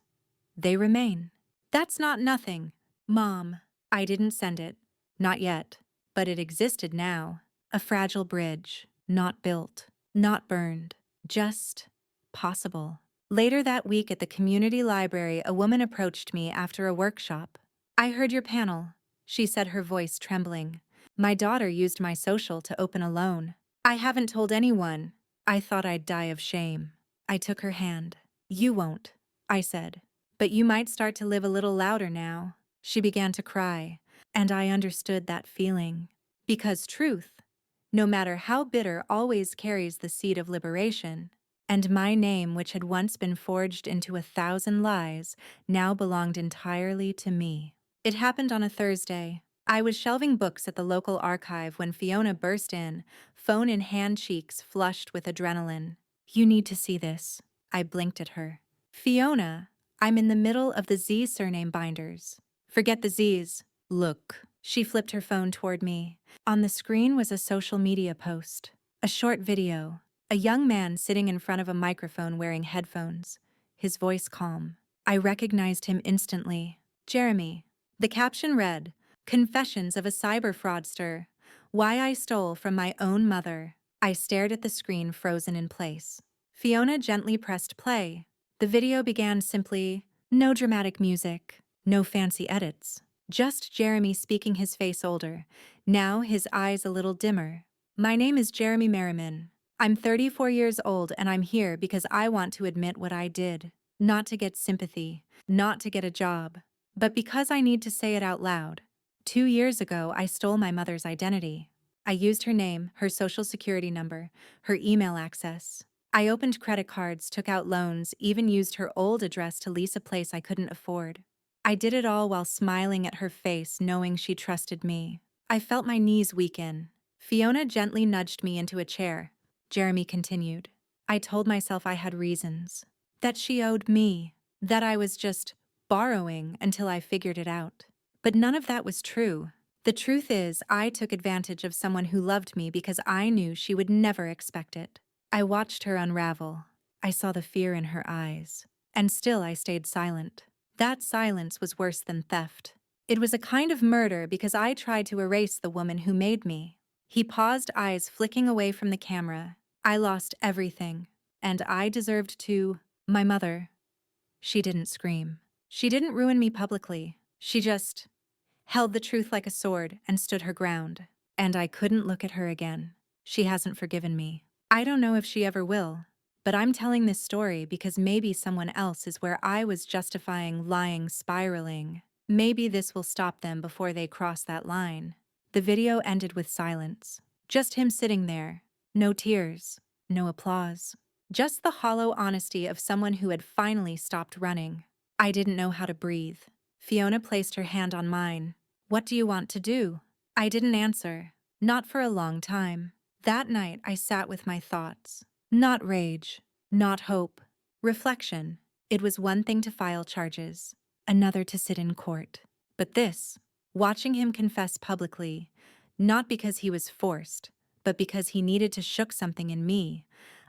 they remain. That's not nothing, Mom. I didn't send it. Not yet. But it existed now. A fragile bridge. Not built. Not burned. Just possible. Later that week at the community library, a woman approached me after a workshop. I heard your panel, she said, her voice trembling. My daughter used my social to open a loan. I haven't told anyone. I thought I'd die of shame. I took her hand. You won't, I said. But you might start to live a little louder now. She began to cry, and I understood that feeling. Because truth, no matter how bitter, always carries the seed of liberation. And my name, which had once been forged into 1,000 lies, now belonged entirely to me. It happened on a Thursday. I was shelving books at the local archive when Fiona burst in, phone in hand, cheeks flushed with adrenaline. You need to see this. I blinked at her. Fiona, I'm in the middle of the Z surname binders. Forget the Z's. Look. She flipped her phone toward me. On the screen was a social media post. A short video. A young man sitting in front of a microphone wearing headphones. His voice calm. I recognized him instantly. Jeremy. The caption read, Confessions of a Cyber Fraudster. Why I Stole from My Own Mother. I stared at the screen, frozen in place. Fiona gently pressed play. The video began simply, no dramatic music, no fancy edits. Just Jeremy speaking, his face older, now his eyes a little dimmer. My name is Jeremy Merriman. I'm 34 years old and I'm here because I want to admit what I did. Not to get sympathy, not to get a job, but because I need to say it out loud. 2 years ago, I stole my mother's identity. I used her name, her social security number, her email access. I opened credit cards, took out loans, even used her old address to lease a place I couldn't afford. I did it all while smiling at her face, knowing she trusted me. I felt my knees weaken. Fiona gently nudged me into a chair. Jeremy continued. I told myself I had reasons. That she owed me. That I was just borrowing until I figured it out. But none of that was true. The truth is, I took advantage of someone who loved me because I knew she would never expect it. I watched her unravel. I saw the fear in her eyes. And still I stayed silent. That silence was worse than theft. It was a kind of murder because I tried to erase the woman who made me. He paused, eyes flicking away from the camera. I lost everything. And I deserved to. My mother. She didn't scream. She didn't ruin me publicly. She just held the truth like a sword and stood her ground. And I couldn't look at her again. She hasn't forgiven me. I don't know if she ever will. But I'm telling this story because maybe someone else is where I was, justifying, lying, spiraling. Maybe this will stop them before they cross that line. The video ended with silence. Just him sitting there. No tears. No applause. Just the hollow honesty of someone who had finally stopped running. I didn't know how to breathe. Fiona placed her hand on mine. What do you want to do? I didn't answer. Not for a long time. That night I sat with my thoughts. Not rage. Not hope. Reflection. It was one thing to file charges. Another to sit in court. But this, watching him confess publicly, not because he was forced, but because he needed to shook something in me.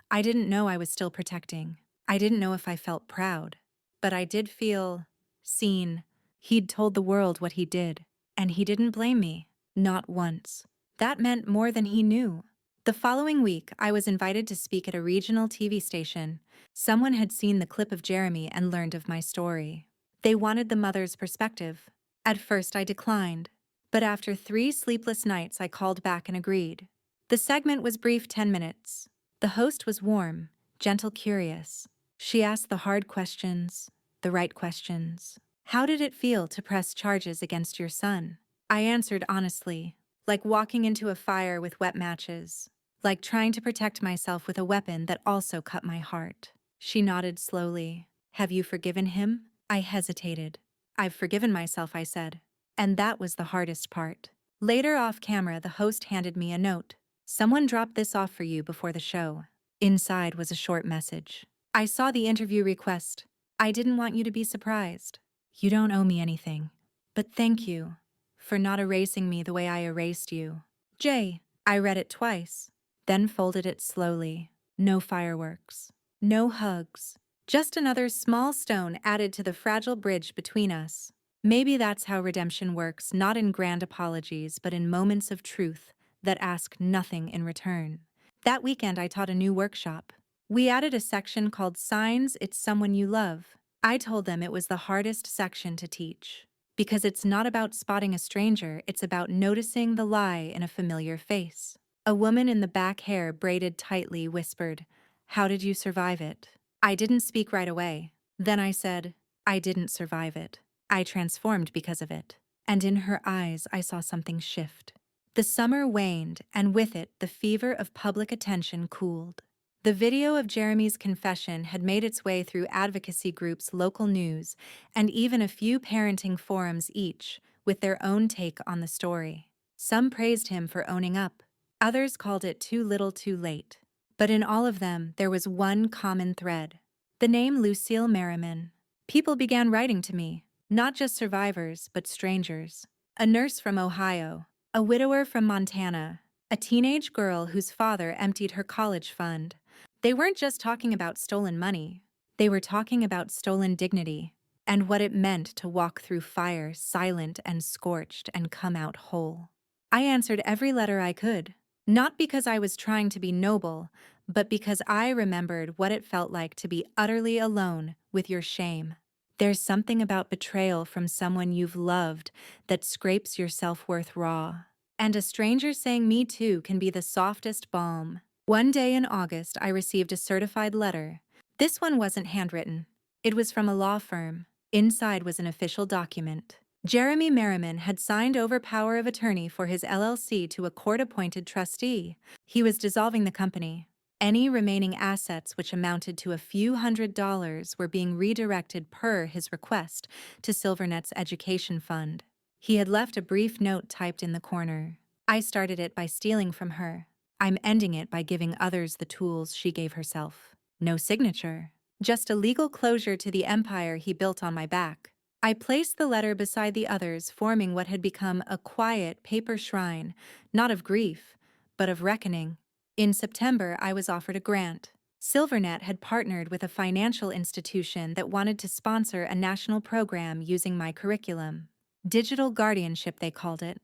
I didn't know I was still protecting. I didn't know if I felt proud. But I did feel seen. He'd told the world what he did, and he didn't blame me. Not once. That meant more than he knew. The following week, I was invited to speak at a regional TV station. Someone had seen the clip of Jeremy and learned of my story. They wanted the mother's perspective. At first, I declined. But after 3 sleepless nights, I called back and agreed. The segment was brief, 10 minutes. The host was warm, gentle, curious. She asked the hard questions, the right questions. How did it feel to press charges against your son? I answered honestly, like walking into a fire with wet matches, like trying to protect myself with a weapon that also cut my heart. She nodded slowly. Have you forgiven him? I hesitated. I've forgiven myself, I said. And that was the hardest part. Later off camera, the host handed me a note. Someone dropped this off for you before the show. Inside was a short message. I saw the interview request. I didn't want you to be surprised. You don't owe me anything. But thank you for not erasing me the way I erased you. Jay. I read it twice, then folded it slowly. No fireworks. No hugs. Just another small stone added to the fragile bridge between us. Maybe that's how redemption works, not in grand apologies, but in moments of truth that ask nothing in return. That weekend, I taught a new workshop. We added a section called Signs It's Someone You Love. I told them it was the hardest section to teach. Because it's not about spotting a stranger, it's about noticing the lie in a familiar face. A woman in the back hair braided tightly whispered, "How did you survive it?" I didn't speak right away. Then I said, "I didn't survive it. I transformed because of it." And in her eyes, I saw something shift. The summer waned, and with it, the fever of public attention cooled. The video of Jeremy's confession had made its way through advocacy groups, local news, and even a few parenting forums, each with their own take on the story. Some praised him for owning up. Others called it too little too late. But in all of them, there was one common thread: the name Lucille Merriman. People began writing to me, not just survivors, but strangers. A nurse from Ohio, a widower from Montana, a teenage girl whose father emptied her college fund. They weren't just talking about stolen money. They were talking about stolen dignity and what it meant to walk through fire, silent and scorched, and come out whole. I answered every letter I could, not because I was trying to be noble, but because I remembered what it felt like to be utterly alone with your shame. There's something about betrayal from someone you've loved that scrapes your self-worth raw. And a stranger saying "me too" can be the softest balm. One day in August, I received a certified letter. This one wasn't handwritten. It was from a law firm. Inside was an official document. Jeremy Merriman had signed over power of attorney for his LLC to a court-appointed trustee. He was dissolving the company. Any remaining assets, which amounted to a few $100s, were being redirected per his request to Silvernet's education fund. He had left a brief note typed in the corner. I started it by stealing from her. I'm ending it by giving others the tools she gave herself. No signature. Just a legal closure to the empire he built on my back. I placed the letter beside the others, forming what had become a quiet paper shrine, not of grief, but of reckoning. In September, I was offered a grant. Silvernet had partnered with a financial institution that wanted to sponsor a national program using my curriculum. Digital guardianship, they called it.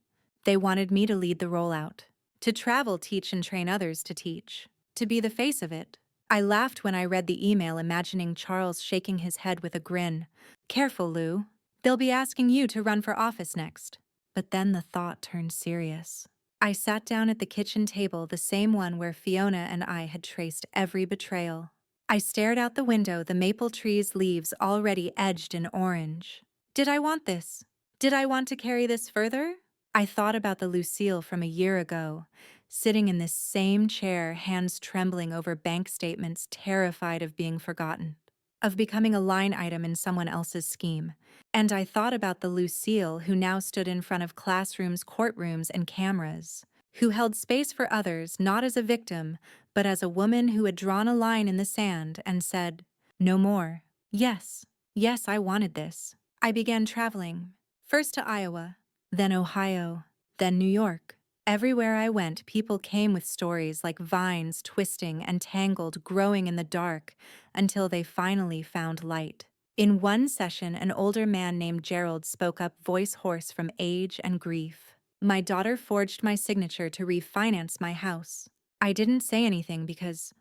They wanted me to lead the rollout, to travel, teach, and train others to teach, to be the face of it. I laughed when I read the email, imagining Charles shaking his head with a grin. "Careful, Lou. They'll be asking you to run for office next." But then the thought turned serious. I sat down at the kitchen table, the same one where Fiona and I had traced every betrayal. I stared out the window, the maple tree's leaves already edged in orange. Did I want this? Did I want to carry this further? I thought about the Lucille from a year ago, sitting in this same chair, hands trembling over bank statements, terrified of being forgotten, of becoming a line item in someone else's scheme. And I thought about the Lucille who now stood in front of classrooms, courtrooms, and cameras, who held space for others not as a victim, but as a woman who had drawn a line in the sand and said, "No more." Yes, yes, I wanted this. I began traveling, first to Iowa, then Ohio, then New York. Everywhere I went, people came with stories like vines twisting and tangled, growing in the dark, until they finally found light. In one session, an older man named Gerald spoke up, voice hoarse from age and grief. "My daughter forged my signature to refinance my house. I didn't say anything because,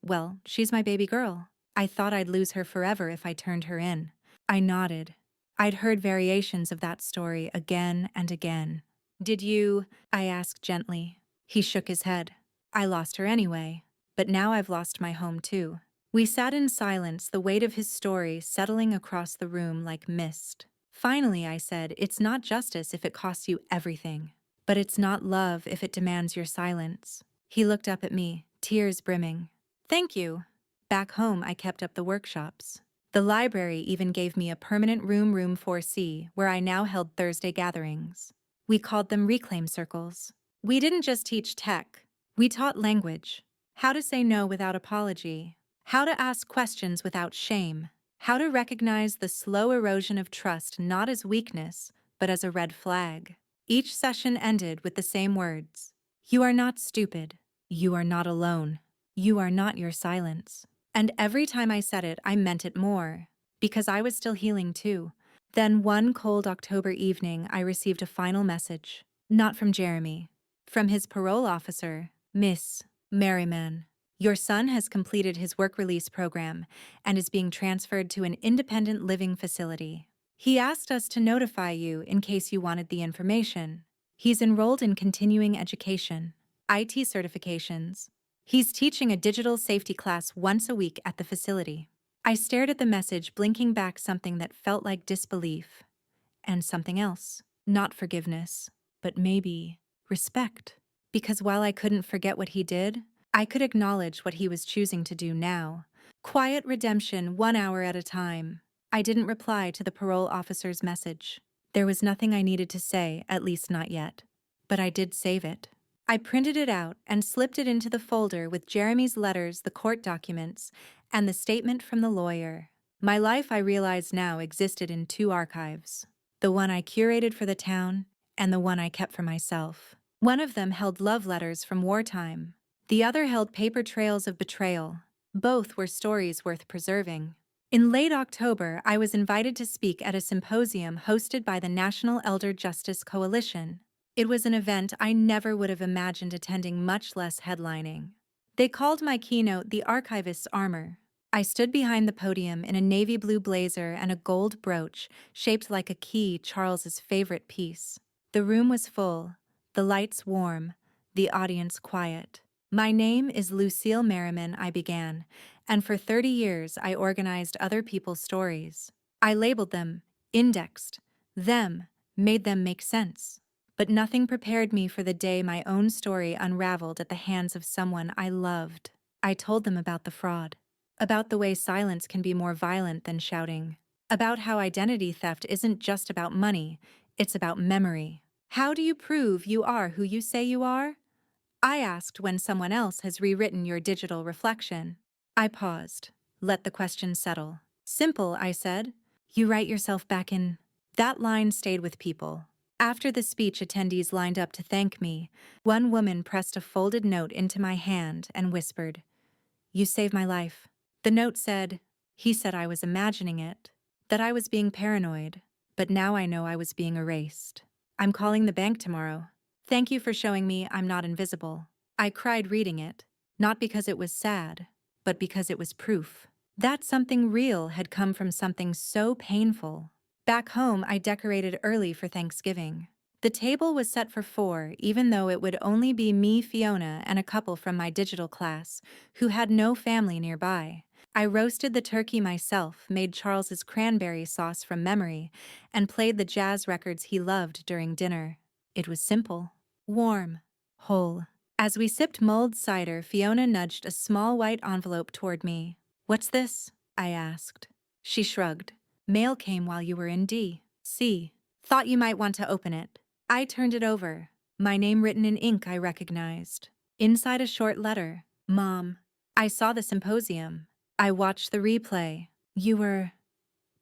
well, she's my baby girl. I thought I'd lose her forever if I turned her in." I nodded. I'd heard variations of that story again and again. "Did you?" I asked gently. He shook his head. "I lost her anyway, but now I've lost my home too." We sat in silence, the weight of his story settling across the room like mist. Finally, I said, "It's not justice if it costs you everything, but it's not love if it demands your silence." He looked up at me, tears brimming. "Thank you." Back home, I kept up the workshops. The library even gave me a permanent room 4C, where I now held Thursday gatherings. We called them reclaim circles. We didn't just teach tech. We taught language, how to say no without apology, how to ask questions without shame, how to recognize the slow erosion of trust not as weakness, but as a red flag. Each session ended with the same words: "You are not stupid. You are not alone. You are not your silence." And every time I said it, I meant it more, because I was still healing too. Then one cold October evening, I received a final message. Not from Jeremy. From his parole officer, Miss Merriman. Your son has completed his work release program and is being transferred to an independent living facility. He asked us to notify you in case you wanted the information. He's enrolled in continuing education, IT certifications. He's teaching a digital safety class once a week at the facility. I stared at the message, blinking back something that felt like disbelief. And something else. Not forgiveness, but maybe respect. Because while I couldn't forget what he did, I could acknowledge what he was choosing to do now. Quiet redemption, 1 hour at a time. I didn't reply to the parole officer's message. There was nothing I needed to say, at least not yet. But I did save it. I printed it out and slipped it into the folder with Jeremy's letters, the court documents, and the statement from the lawyer. My life, I realize now, existed in two archives. The one I curated for the town, and the one I kept for myself. One of them held love letters from wartime. The other held paper trails of betrayal. Both were stories worth preserving. In late October, I was invited to speak at a symposium hosted by the National Elder Justice Coalition. It was an event I never would have imagined attending, much less headlining. They called my keynote the Archivist's Armor. I stood behind the podium in a navy blue blazer and a gold brooch shaped like a key, Charles's favorite piece. The room was full, the lights warm, the audience quiet. My name is Lucille Merriman, I began, and for 30 years I organized other people's stories. I labeled them, indexed them, made them make sense. But nothing prepared me for the day my own story unraveled at the hands of someone I loved. I told them about the fraud. About the way silence can be more violent than shouting. About how identity theft isn't just about money, it's about memory. How do you prove you are who you say you are? I asked when someone else has rewritten your digital reflection. I paused, let the question settle. Simple, I said. You write yourself back in. That line stayed with people. After the speech, attendees lined up to thank me. One woman pressed a folded note into my hand and whispered, "You saved my life." The note said, "He said I was imagining it, that I was being paranoid, but now I know I was being erased. I'm calling the bank tomorrow. Thank you for showing me I'm not invisible." I cried reading it, not because it was sad, but because it was proof that something real had come from something so painful. Back home, I decorated early for Thanksgiving. The table was set for 4, even though it would only be me, Fiona, and a couple from my digital class, who had no family nearby. I roasted the turkey myself, made Charles's cranberry sauce from memory, and played the jazz records he loved during dinner. It was simple, warm, whole. As we sipped mulled cider, Fiona nudged a small white envelope toward me. "What's this?" I asked. She shrugged. "Mail came while you were in D.C. Thought you might want to open it." I turned it over. My name written in ink I recognized. Inside a short letter. "Mom, I saw the symposium. I watched the replay. You were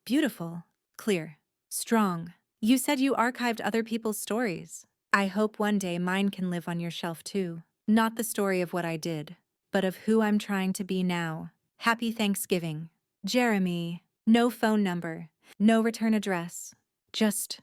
beautiful, clear, strong. You said you archived other people's stories. I hope one day mine can live on your shelf too. Not the story of what I did, but of who I'm trying to be now. Happy Thanksgiving. Jeremy." No phone number, no return address. Just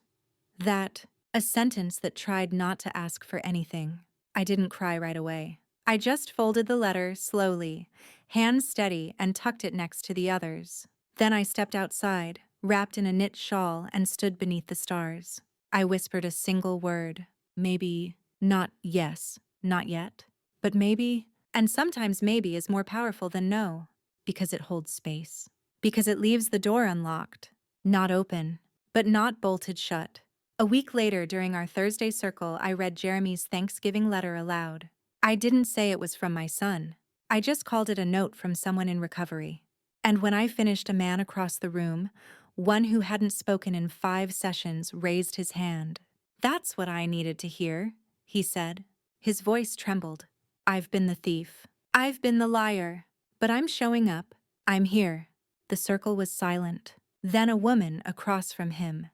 that. A sentence that tried not to ask for anything. I didn't cry right away. I just folded the letter slowly, hands steady, and tucked it next to the others. Then I stepped outside, wrapped in a knit shawl, and stood beneath the stars. I whispered a single word. Maybe, not yes, not yet, but maybe, and sometimes maybe is more powerful than no, because it holds space. Because it leaves the door unlocked, not open, but not bolted shut. A week later, during our Thursday circle, I read Jeremy's Thanksgiving letter aloud. I didn't say it was from my son. I just called it a note from someone in recovery. And when I finished, a man across the room, one who hadn't spoken in 5 sessions, raised his hand. "That's what I needed to hear," he said. His voice trembled. "I've been the thief. I've been the liar. But I'm showing up. I'm here." The circle was silent. Then a woman across from him,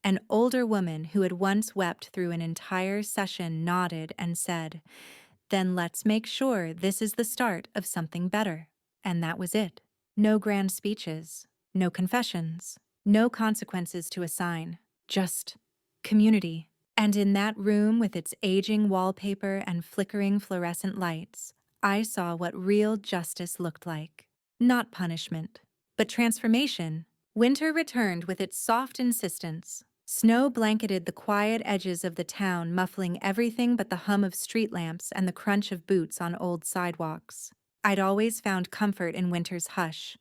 an older woman who had once wept through an entire session, nodded and said, "Then let's make sure this is the start of something better." And that was it. No grand speeches, no confessions, no consequences to assign, just community. And in that room with its aging wallpaper and flickering fluorescent lights, I saw what real justice looked like. Not punishment, but transformation. Winter returned with its soft insistence. Snow blanketed the quiet edges of the town, muffling everything but the hum of street lamps and the crunch of boots on old sidewalks. I'd always found comfort in winter's hush,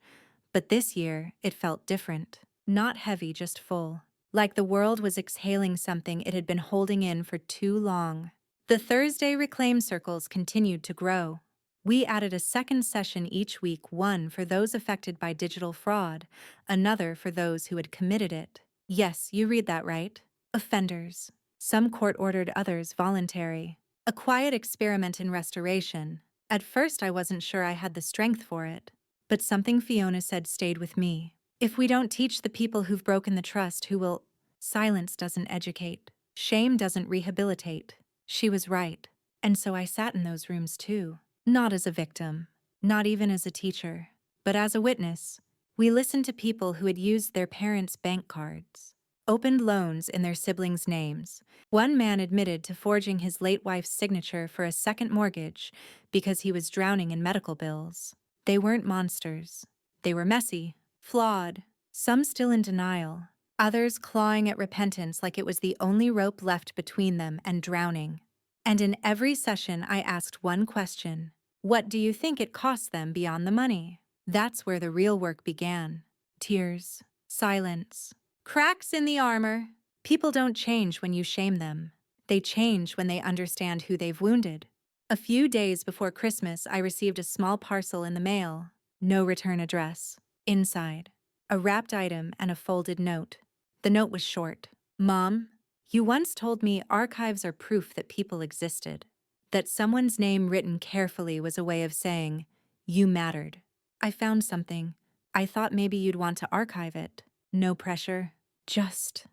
but this year it felt different. Not heavy, just full. Like the world was exhaling something it had been holding in for too long. The Thursday Reclaim circles continued to grow. We added a second session each week, one for those affected by digital fraud, another for those who had committed it. Yes, you read that right. Offenders. Some court-ordered, others voluntary. A quiet experiment in restoration. At first I wasn't sure I had the strength for it. But something Fiona said stayed with me. If we don't teach the people who've broken the trust, who will? Silence doesn't educate. Shame doesn't rehabilitate. She was right. And so I sat in those rooms too. Not as a victim, not even as a teacher, but as a witness. We listened to people who had used their parents' bank cards, opened loans in their siblings' names. One man admitted to forging his late wife's signature for a second mortgage because he was drowning in medical bills. They weren't monsters. They were messy, flawed, some still in denial, others clawing at repentance like it was the only rope left between them and drowning. And in every session I asked one question: what do you think it cost them beyond the money? That's where the real work began. Tears, silence, cracks in the armor. People don't change when you shame them. They change when they understand who they've wounded. A few days before Christmas, I received a small parcel in the mail. No return address. Inside, a wrapped item and a folded note. The note was short. Mom, you once told me archives are proof that people existed. That someone's name written carefully was a way of saying, you mattered. I found something. I thought maybe you'd want to archive it. No pressure. Just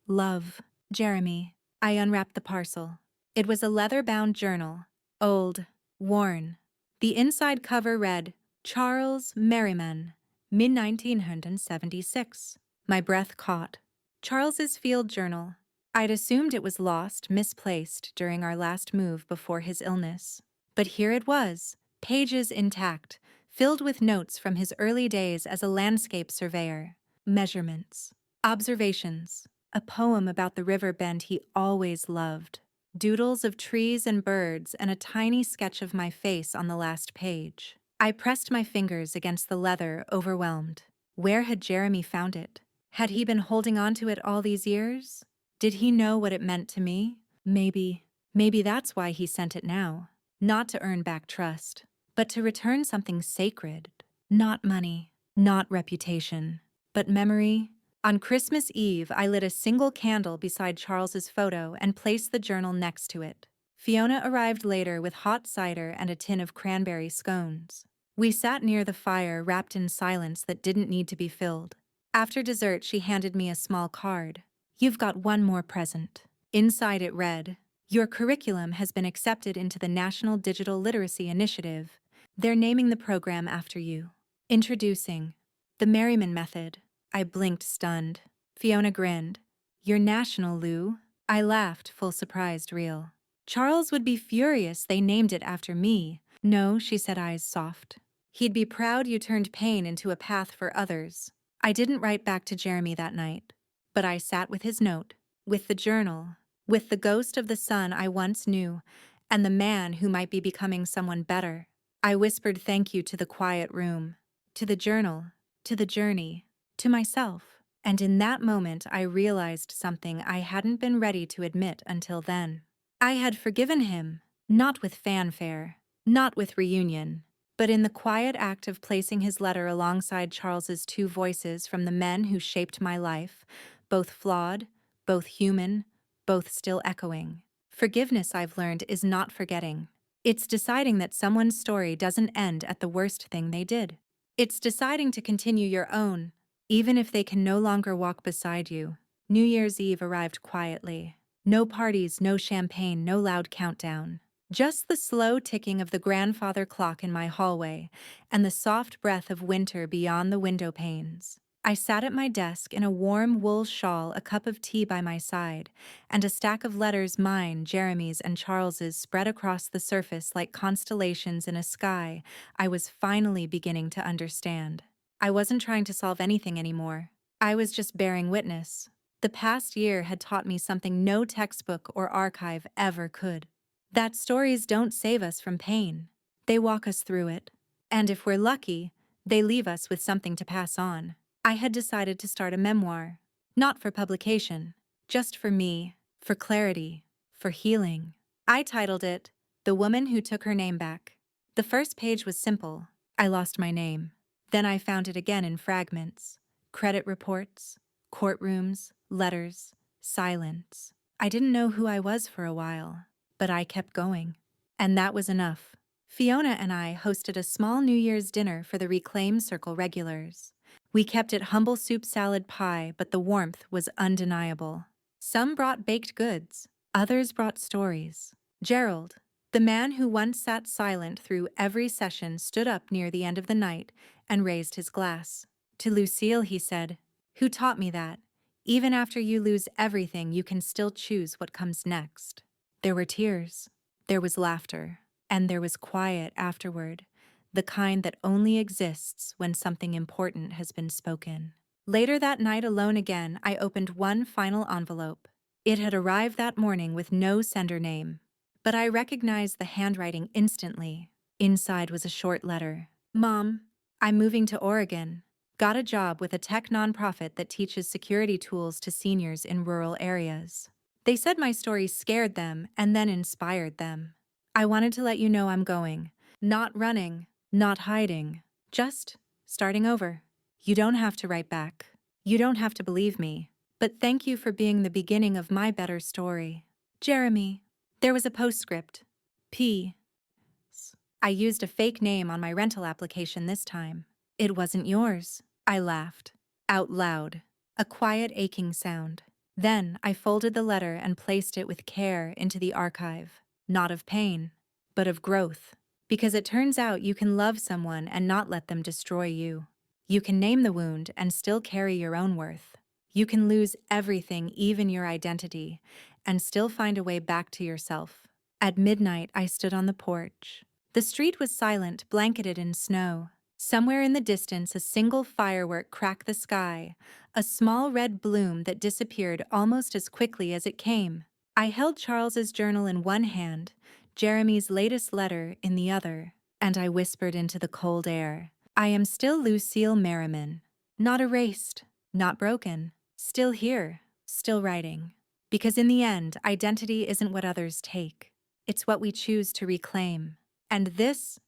love. Jeremy. I unwrapped the parcel. It was a leather-bound journal. Old. Worn. The inside cover read, Charles Merriman, mid-1976. My breath caught. Charles's field journal. I'd assumed it was lost, misplaced during our last move before his illness. But here it was, pages intact, filled with notes from his early days as a landscape surveyor, measurements, observations, a poem about the river bend he always loved, doodles of trees and birds, and a tiny sketch of my face on the last page. I pressed my fingers against the leather, overwhelmed. Where had Jeremy found it? Had he been holding on to it all these years? Did he know what it meant to me? Maybe that's why he sent it now. Not to earn back trust, but to return something sacred. Not money, not reputation, but memory. On Christmas Eve, I lit a single candle beside Charles's photo and placed the journal next to it. Fiona arrived later with hot cider and a tin of cranberry scones. We sat near the fire, wrapped in silence that didn't need to be filled. After dessert, she handed me a small card. You've got one more present. Inside it read, your curriculum has been accepted into the National Digital Literacy Initiative. They're naming the program after you. Introducing the Merriman Method. I blinked, stunned. Fiona grinned. You're national, Lou. I laughed, full surprised, real. Charles would be furious they named it after me. No, she said, eyes soft. He'd be proud you turned pain into a path for others. I didn't write back to Jeremy that night. But I sat with his note, with the journal, with the ghost of the son I once knew, and the man who might be becoming someone better. I whispered thank you to the quiet room, to the journal, to the journey, to myself. And in that moment I realized something I hadn't been ready to admit until then. I had forgiven him, not with fanfare, not with reunion, but in the quiet act of placing his letter alongside Charles's two voices from the men who shaped my life, both flawed, both human, both still echoing. Forgiveness, I've learned, is not forgetting. It's deciding that someone's story doesn't end at the worst thing they did. It's deciding to continue your own, even if they can no longer walk beside you. New Year's Eve arrived quietly. No parties, no champagne, no loud countdown. Just the slow ticking of the grandfather clock in my hallway and the soft breath of winter beyond the window panes. I sat at my desk in a warm wool shawl, a cup of tea by my side, and a stack of letters, mine, Jeremy's, and Charles's, spread across the surface like constellations in a sky I was finally beginning to understand. I wasn't trying to solve anything anymore. I was just bearing witness. The past year had taught me something no textbook or archive ever could. That stories don't save us from pain. They walk us through it. And if we're lucky, they leave us with something to pass on. I had decided to start a memoir. Not for publication, just for me, for clarity, for healing. I titled it, The Woman Who Took Her Name Back. The first page was simple. I lost my name. Then I found it again in fragments. Credit reports, courtrooms, letters, silence. I didn't know who I was for a while. But I kept going. And that was enough. Fiona and I hosted a small New Year's dinner for the Reclaim Circle regulars. We kept it humble soup salad pie, but the warmth was undeniable. Some brought baked goods, others brought stories. Gerald, the man who once sat silent through every session, stood up near the end of the night and raised his glass. To Lucille, he said, "Who taught me that? Even after you lose everything, you can still choose what comes next." There were tears, there was laughter, and there was quiet afterward, the kind that only exists when something important has been spoken. Later that night, alone again, I opened one final envelope. It had arrived that morning with no sender name, but I recognized the handwriting instantly. Inside was a short letter. "Mom, I'm moving to Oregon. Got a job with a tech nonprofit that teaches security tools to seniors in rural areas. They said my story scared them and then inspired them. I wanted to let you know I'm going. Not running, not hiding, just starting over. You don't have to write back. You don't have to believe me. But thank you for being the beginning of my better story. Jeremy." There was a postscript. P. I used a fake name on my rental application this time. "It wasn't yours." I laughed. Out loud. A quiet aching sound. Then I folded the letter and placed it with care into the archive. Not of pain, but of growth. Because it turns out you can love someone and not let them destroy you. You can name the wound and still carry your own worth. You can lose everything, even your identity, and still find a way back to yourself. At midnight, I stood on the porch. The street was silent, blanketed in snow. Somewhere in the distance, a single firework cracked the sky, a small red bloom that disappeared almost as quickly as it came. I held Charles's journal in one hand, Jeremy's latest letter in the other, and I whispered into the cold air, "I am still Lucille Merriman. Not erased, not broken, still here, still writing." Because in the end, identity isn't what others take. It's what we choose to reclaim. And this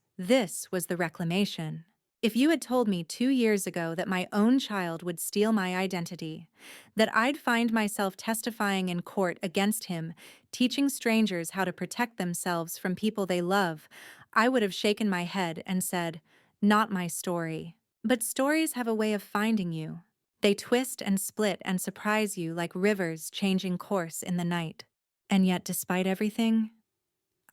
was the reclamation. If you had told me 2 years ago that my own child would steal my identity, that I'd find myself testifying in court against him, teaching strangers how to protect themselves from people they love, I would have shaken my head and said, "Not my story." But stories have a way of finding you. They twist and split and surprise you like rivers changing course in the night. And yet, despite everything,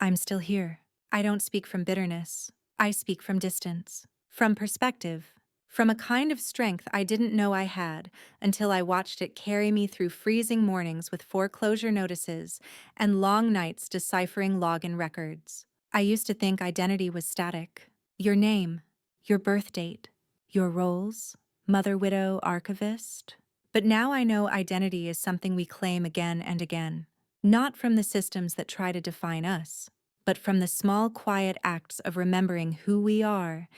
I'm still here. I don't speak from bitterness. I speak from distance, from perspective, from a kind of strength I didn't know I had until I watched it carry me through freezing mornings with foreclosure notices and long nights deciphering login records. I used to think identity was static. Your name, your birth date, your roles, mother, widow, archivist. But now I know identity is something we claim again and again, not from the systems that try to define us, but from the small, quiet acts of remembering who we are,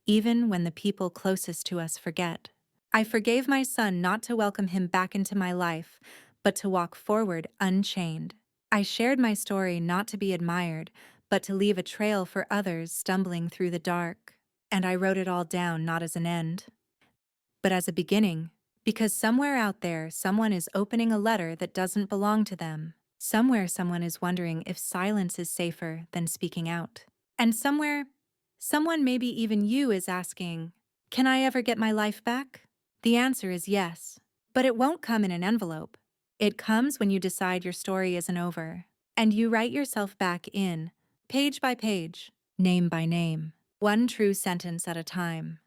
even when the people closest to us forget. I forgave my son not to welcome him back into my life, but to walk forward unchained. I shared my story not to be admired, but to leave a trail for others stumbling through the dark. And I wrote it all down not as an end, but as a beginning, because somewhere out there, someone is opening a letter that doesn't belong to them. Somewhere someone is wondering if silence is safer than speaking out. And somewhere, someone, maybe even you, is asking, "Can I ever get my life back?" The answer is yes, but it won't come in an envelope. It comes when you decide your story isn't over, and you write yourself back in, Page by page, name by name, one true sentence at a time.